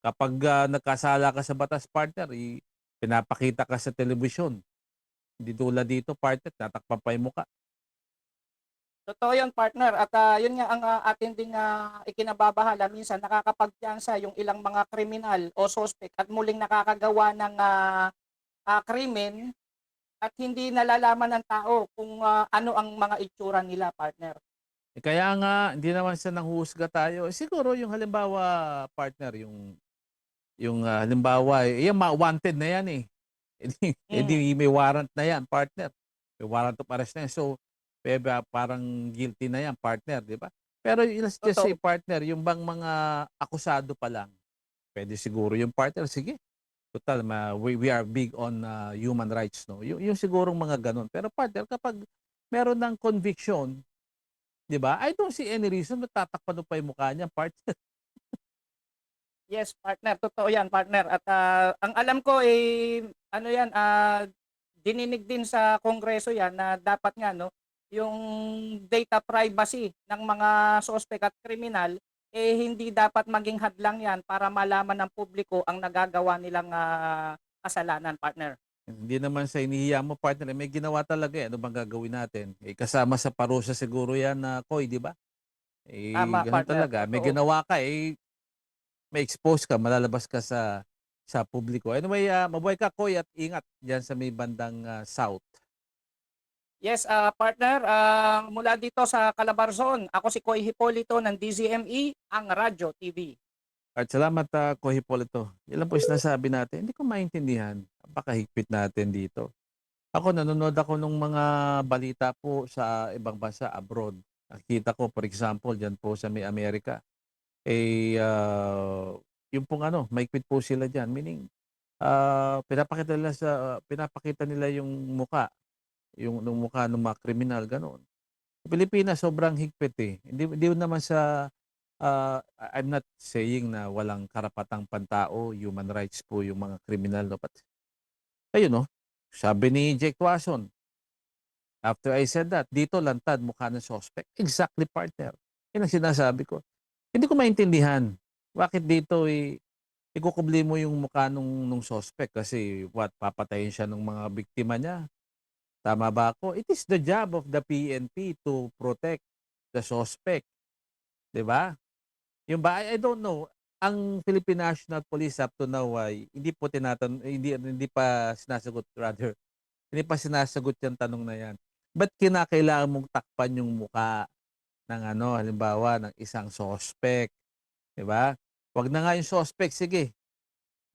kapag nagkasala ka sa batas, partner, pinapakita ka sa telebisyon. Hindi tulad dito, partner, tatakpan pa yung mukha. Totoo yun, partner. At yun nga ang atin ding ikinababahala. Minsan nakakapagpiyansa yung ilang mga kriminal o suspect at muling nakakagawa ng krimen at hindi nalalaman ng tao kung ano ang mga itsura nila, partner. Kaya nga, hindi naman sa nanghuhusga tayo. Siguro yung halimbawa, partner, yung Yung halimbawa, yung wanted na yan eh. Edi may warrant na yan, partner. May warrant of arrest na yan. So, parang guilty na yan, partner, di ba? Pero let's just say, partner, yung bang mga akusado pa lang, pwede siguro yung partner, sige. Total, we are big on human rights, no? Yung sigurong mga ganun. Pero partner, kapag meron ng conviction, di ba? I don't see any reason na tatakpan mo pa yung mukha niya, partner. Yes, partner. Totoo yan, partner. At ang alam ko, ano yan, dininig din sa Kongreso yan na dapat nga, no, yung data privacy ng mga sospek at kriminal, hindi dapat maging hadlang yan para malaman ng publiko ang nagagawa nilang kasalanan, partner. Hindi naman sa inihiya mo, partner. May ginawa talaga eh. Ano bang gagawin natin? Kasama sa parusa siguro yan na Koy, di ba? Tama, Ganun partner. talaga. May Totoo. ginawa ka may expose ka, malalabas ka sa publiko. Anyway, mabuhay ka, Koy, at ingat diyan sa may bandang south. Yes, partner, mula dito sa Calabarzon, ako si Koy Hipolito ng DZME, ang Radyo TV. At salamat, Koy Hipolito. Yan lang po yung sinasabi natin. Hindi ko maintindihan. Napakahigpit natin dito. Ako, nanonood ako ng mga balita po sa ibang bansa, abroad. Nakita ko, for example, dyan po sa may Amerika, yung pong maigpit po sila dyan. Meaning, pinapakita nila yung muka, yung mukha ng mga kriminal, gano'n. Sa Pilipinas, sobrang higpit eh. Hindi naman I'm not saying na walang karapatang pantao, human rights po yung mga kriminal. No? But, ayun sabi ni Jake Tuason, after I said that, dito lantad mukha ng suspect. Exactly, partner. Yan ang sinasabi ko. Hindi ko maintindihan. Bakit dito ikukubli mo yung mukha nung suspect kasi papatayin siya ng mga biktima niya. Tama ba ako? It is the job of the PNP to protect the suspect. 'Di ba? Yung ba, I don't know. Ang Philippine National Police up to now ay hindi pa sinasagot yung tanong na yan. Ba't kinakailangan mong takpan yung mukha ng halimbawa ng isang suspect, 'di ba? Wag na nga yung suspect, sige.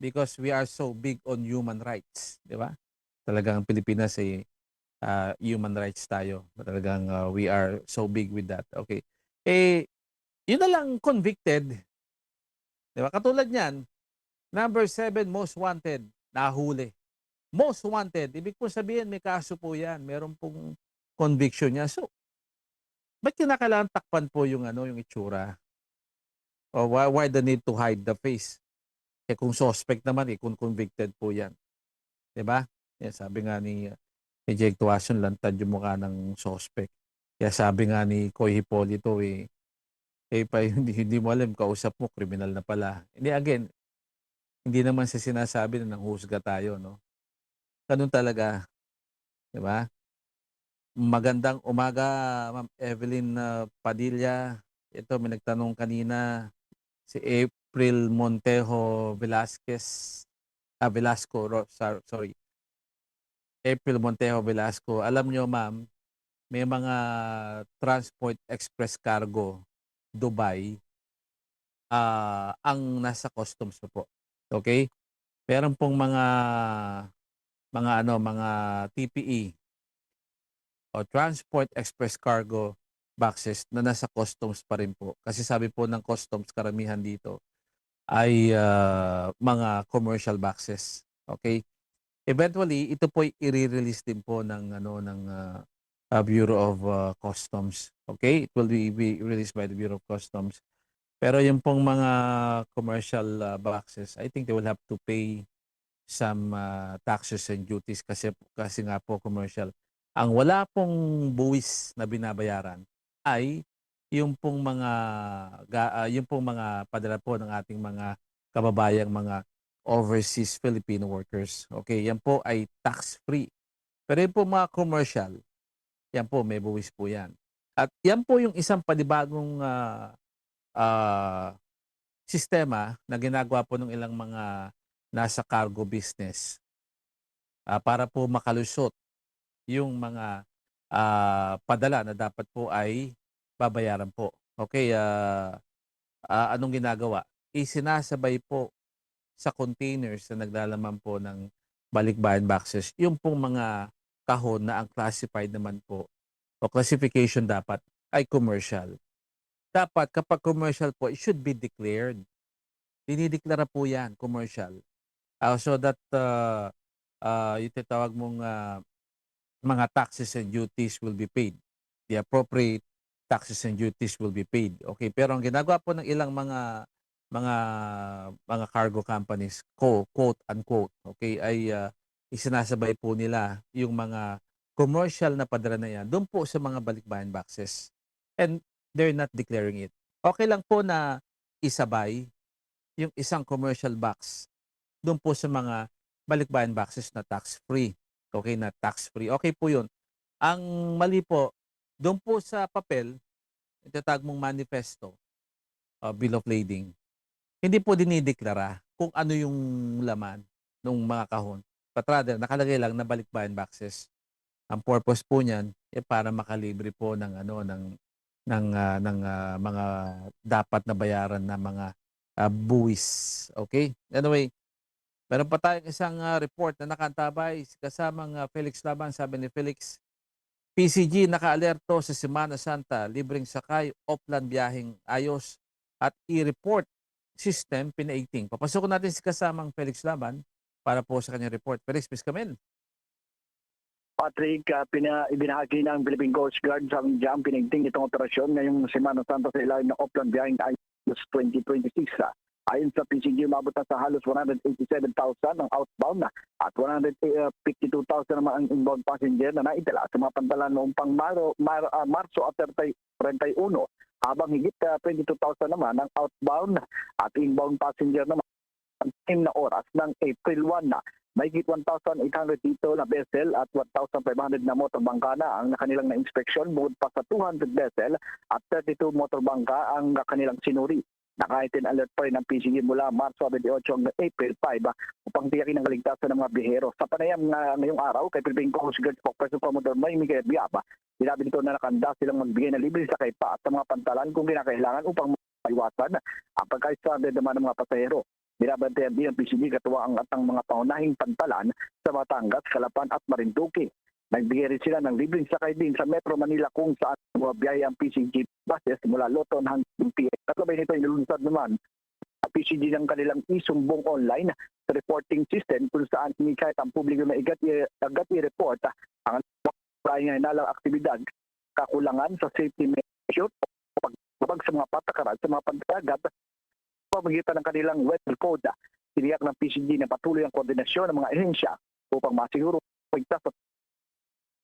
Because we are so big on human rights, 'di ba? Talagang Pilipinas human rights tayo. Talagang we are so big with that. Okay. Yun na lang convicted. 'Di ba? Katulad niyan, number 7 most wanted, nahuli. Most wanted, ibig po sabihin may kaso po 'yan. Meron pong conviction niya. So, ba't kinakailangan takpan po yung itsura? O why the need to hide the face? Kung suspect naman, kung convicted po yan. Diba? Yan, sabi nga ni Jake Tuason, lantad yung mukha ng suspect. Kaya sabi nga ni Koy Hipolito, hindi mo alam, kausap mo, kriminal na pala. Hindi, again, hindi naman siya sinasabi na nanghusga tayo, no? Ganun talaga. Diba? Magandang umaga, Ma'am Evelyn Padilla. Ito, may nagtanong kanina, si April Montejo Velasco, sorry. April Montejo Velasco. Alam nyo, ma'am, may mga Transport Express Cargo, Dubai, ang nasa customs po. Okay? Meron pong mga TPE o Transport Express Cargo boxes na nasa customs pa rin po. Kasi sabi po ng customs, karamihan dito ay mga commercial boxes. Okay? Eventually, ito po i-release din po ng Bureau of Customs. Okay? It will be released by the Bureau of Customs. Pero yung pong mga commercial boxes, I think they will have to pay some taxes and duties kasi nga po commercial. Ang wala pong buwis na binabayaran ay yung pong mga padala po ng ating mga kababayang mga overseas Filipino workers. Okay, yan po ay tax-free. Pero yung po mga commercial, yan po may buwis po yan. At yan po yung isang panibagong sistema na ginagawa po ng ilang mga nasa cargo business para po makalusot yung mga padala na dapat po ay babayaran po. Okay, anong ginagawa? Isinasabay po sa containers na naglalaman po ng balikbayan boxes, yung pong mga kahon na ang classified naman po o classification dapat ay commercial. Dapat kapag commercial po, it should be declared. Dinideklara po yan, commercial. So that yung tinatawag mong mga taxes and duties will be paid. The appropriate taxes and duties will be paid. Okay, pero ang ginagawa po ng ilang mga cargo companies, quote unquote, okay, ay isinasabay po nila yung mga commercial na padala na yan doon po sa mga balikbayan boxes. And they're not declaring it. Okay lang po na isabay yung isang commercial box doon po sa mga balikbayan boxes na tax-free. Okay, na tax-free. Okay po yun. Ang mali po, doon po sa papel, itatag mong manifesto, bill of lading, hindi po dinideklara kung ano yung laman ng mga kahon. But rather, nakalagay lang na balikbayan boxes. Ang purpose po niyan ay para makalibre po ng mga dapat na bayaran na mga buwis. Okay? Anyway, meron pa tayong isang report na nakantabay kasamang Felix Laban. Sabi ni Felix, PCG naka-alerto sa Semana Santa, libreng sakay, offline biyaheng ayos at i-report system pinaigting. Papasukin natin si kasamang Felix Laban para po sa kanyang report. Felix, please come in. Patrick, ibinahagi ng Philippine Coast Guard sa Jam pinigting itong operasyon ngayong Semana Santa sa ilalim ng offline biyaheng ayos 2026. Ayon sa PCG, umabot na sa halos 187,000 ang outbound at 152,000 naman ang inbound passenger na naitala sa mga pantalan noong pang Marso at 31, habang higit 22,000 naman ang outbound at inbound passenger naman na oras ng April 1 na. May higit 1,800 dito na vessel at 1,500 na motorbangka na ang kanilang na-inspeksyon, bukod pa sa 200 vessel at 32 motorbangka ang kanilang sinuri. Nakaitin alert pa rin ang PCG mula Marso 28 hanggang April 5 upang tiyakin ang kaligtasan ng mga bihero. Sa panayam ngayong araw kay Philippine Coast Guard Spokesperson Commodore May Miguel Biaba, sinabi nito na nakanda silang magbigay ng libre sakay pa at sa mga pantalan kung kinakailangan upang maiwasan ang pagka-stranded naman ng mga pasahero. Binabantayan din ang PCG katuwang at ang mga pangunahing pantalan sa Batangas, Calapan at Marinduque. Nagbigay rin sila ng libreng sakay din sa Metro Manila kung saan bumabiyahe ang PCG buses mula Loton hanggang PX. Kasabay nito inulunsad naman ang PCG ng kanilang isumbong online sa reporting system kung saan kahit ang publiko na agad i-report ang nalang aktibidad, kakulangan sa safety measure o pagbabag sa mga patakaran sa mga pandagat pamagitan ng kanilang web code. Tiniyak ng PCG na patuloy ang koordinasyon ng mga ehensya upang masiguro pagtas at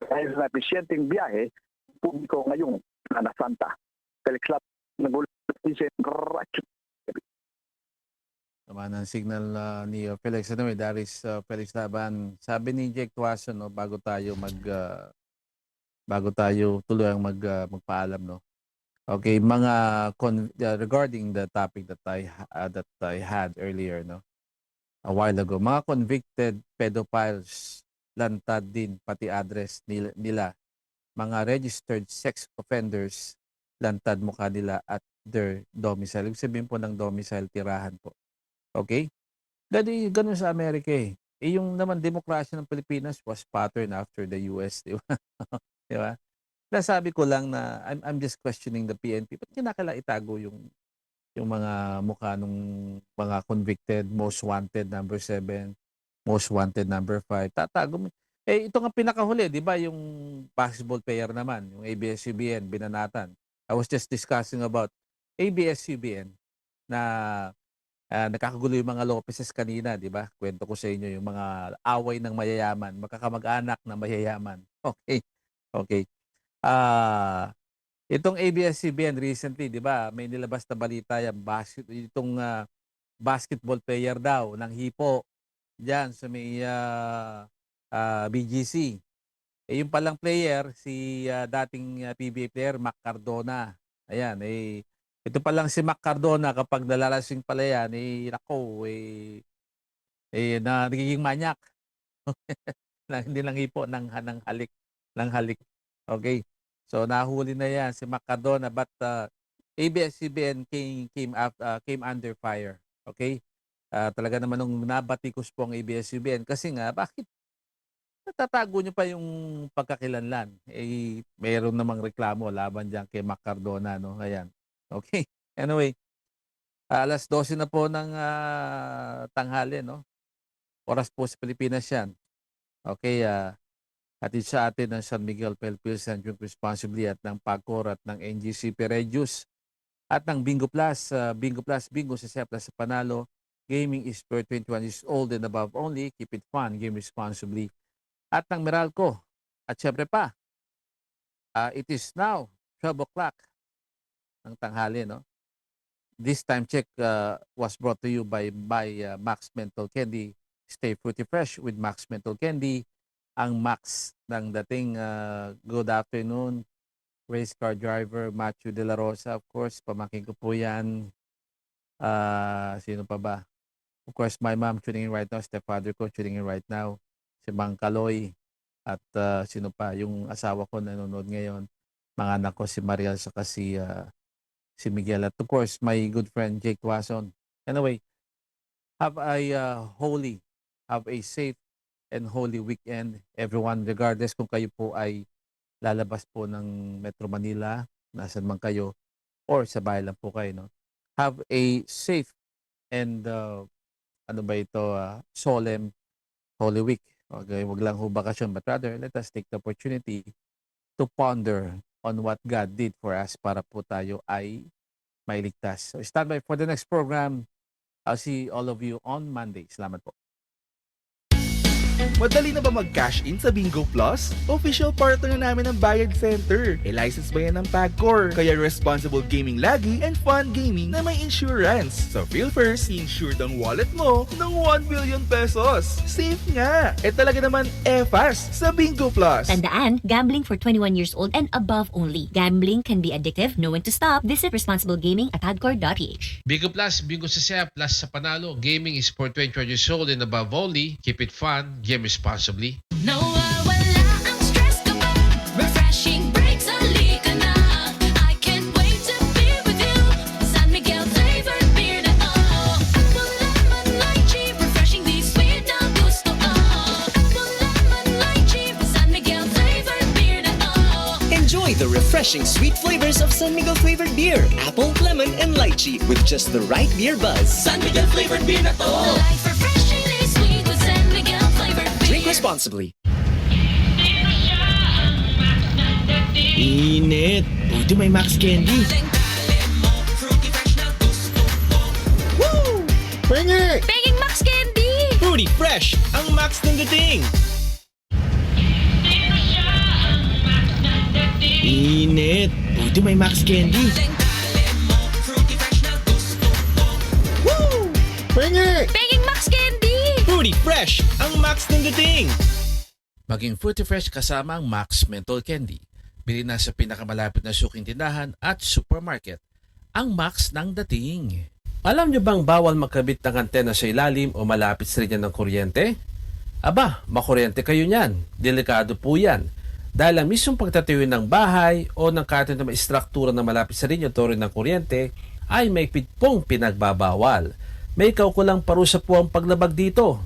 dahil sa epesyenteng biyahe publiko ngayong Semana Santa. Felix Lab, nagulat Tama ng signal ni Felix. Anyway, that is Felix Laban. Sabi ni Jake Tuason, no, bago tayo tuloy ang magpaalam, no. Okay, regarding the topic that I had earlier, no, a while ago, mga convicted pedophiles lantad din pati address nila, mga registered sex offenders lantad mukha nila at their domicile. Ibig sabihin po ng domicile, tirahan po. Okay? Ganun sa Amerika eh. Yung naman demokrasya ng Pilipinas was patterned after the US, di ba? Di ba? Nasabi ko lang na I'm just questioning the PNP. Ba't kinakailangan itago yung mga mukha ng mga convicted, most wanted number 7, most wanted number 5. Tatago mo. Eh, ito nga pinakahuli, di ba? Yung basketball player naman, yung ABS-CBN, binanatan. I was just discussing about ABS-CBN na nakakagulo yung mga Lopezes kanina, di ba? Kwento ko sa inyo yung mga away ng mayayaman, magkakamag-anak ng mayayaman. Okay. Okay. Itong ABS-CBN recently, di ba? May nilabas na balita yan, itong basketball player daw ng Hipo diyan sa may BGC. Eh, yung palang player, si dating PBA player, Mac Cardona. Ayan, ito palang si Mac Cardona, kapag nalalasing pala yan, nagiging manyak. Hindi lang hipo, ng halik. Ng halik. Okay. So, nahuli na yan si Mac Cardona, but ABS-CBN came under fire. Okay. Talaga naman nung nabatikos po ang ABS-CBN kasi nga bakit natatago nyo pa yung pagkakilanlan? Eh, mayroon namang reklamo laban dyan kay Mac Cardona, no? Ayan. Okay. Anyway, alas 12 na po ng tanghali, no? Oras po sa Pilipinas yan. Okay, hatid sa atin ng San Miguel Philippines and Drink Responsibly at ng PAGCOR at ng NGCP Regius at ng Bingo Plus. Bingo Plus, Bingo sa Plus sa Panalo. Gaming is for 21 years old and above only. Keep it fun, game responsibly. At ng Meralco. At syempre pa, it is now 12 o'clock ng tanghali, no? This time check was brought to you by Max Menthol Candy. Stay fruity fresh with Max Menthol Candy. Ang Max ng dating good afternoon, race car driver Matthew De La Rosa, of course, pamangkin ko po yan. Sino pa ba? Of course, my mom tuning in right now, stepfather ko tuning in right now, si Mang Kaloy, at sino pa, yung asawa ko nanonood ngayon, mga anak ko, si Mariel, saka si Miguel, at of course, my good friend Jake Wasson. Anyway, have a safe and holy weekend, everyone, regardless kung kayo po ay lalabas po ng Metro Manila, nasan man kayo, or sa bahay lang po kayo, no? Have a safe and solemn Holy Week. Okay, wag lang ho bakasyon, but rather let us take the opportunity to ponder on what God did for us para po tayo ay mailigtas. So stand by for the next program. I'll see all of you on Monday. Salamat po. Madali na ba mag-cash in sa Bingo Plus? Official partner na namin ng Bayad Center. License ba yan ng PAGCOR? Kaya responsible gaming lagi and fun gaming na may insurance. So feel first, insured ang wallet mo ng 1 billion pesos. Safe nga! Talaga naman fast sa Bingo Plus. Tandaan, gambling for 21 years old and above only. Gambling can be addictive. Know when to stop. Visit responsiblegaming@tadcor.ph. Bingo Plus, Bingo sa Plus sa Panalo. Gaming is for 21 years old and above only. Keep it fun, game responsibly. Nawawala ang stress kapag refreshing breaks halika na. I can't wait to be with you. San Miguel flavored beer na to. Apple lemon lychee, refreshingly sweet ang gusto ko. Apple lemon lychee, San Miguel flavored beer na to. Enjoy the refreshing sweet flavors of San Miguel flavored beer, apple, lemon, and lychee with just the right beer buzz. San Miguel flavored beer na to. Life refreshingly sweet with San Miguel flavored beer. Drink responsibly. Init. Buti may Max Candy. Woo! Pengi! Penging Max Candy! Fruity fresh ang Max ng dating. Init. Buti may Max Candy. Woo! Pengi! Penging Max Candy! Fruity fresh ang Max ng dating. Maging fruity fresh kasama ang Max Menthol Candy. Bili na sa pinakamalapit na suking tindahan at supermarket. Ang Max ng dating. Alam nyo bang bawal magkabit ng antena sa ilalim o malapit sa linya ng kuryente? Aba, makuryente kayo niyan. Delikado po yan. Dahil ang mismong pagtatayo ng bahay o ng kahit na maistruktura na malapit sa linya o rin ng kuryente ay may pong pinagbabawal. May kaukulang parusa po ang paglabag dito.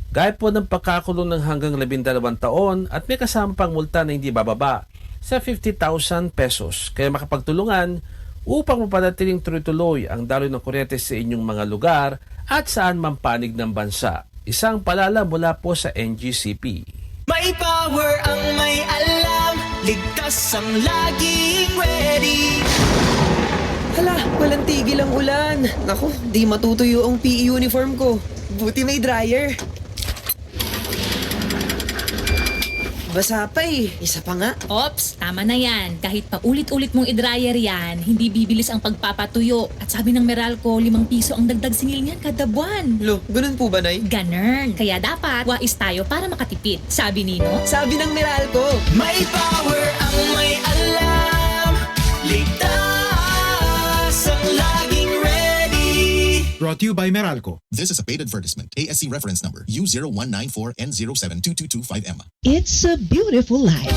Gaya po ng pagkakulong ng hanggang 12 taon at may kasama pang multa na hindi bababa sa 50,000 pesos. Kaya makapagtulungan upang mapanatiling tuloy-tuloy ang daloy ng kuryente sa inyong mga lugar at saan man panig ng bansa. Isang paalala mula po sa NGCP. May power ang may alam, ligtas ang laging ready. Hala, walang tigil ang ulan. Naku, di matutuyo ang PE uniform ko. Buti may dryer. Basa pa eh. Isa pa nga. Ops, tama na yan. Kahit paulit-ulit mong i-dryer yan, hindi bibilis ang pagpapatuyo. At sabi ng Meralco, 5 piso ang dagdag singil niyan kada buwan. Lo, ganun po ba, Nay? Ganun. Kaya dapat, wais tayo para makatipid. Sabi nino? Sabi ng Meralco. May power ang may alam, ligtas ang laging ready. Brought to you by Meralco. This is a paid advertisement. ASC reference number U0194N072225M. It's a beautiful life.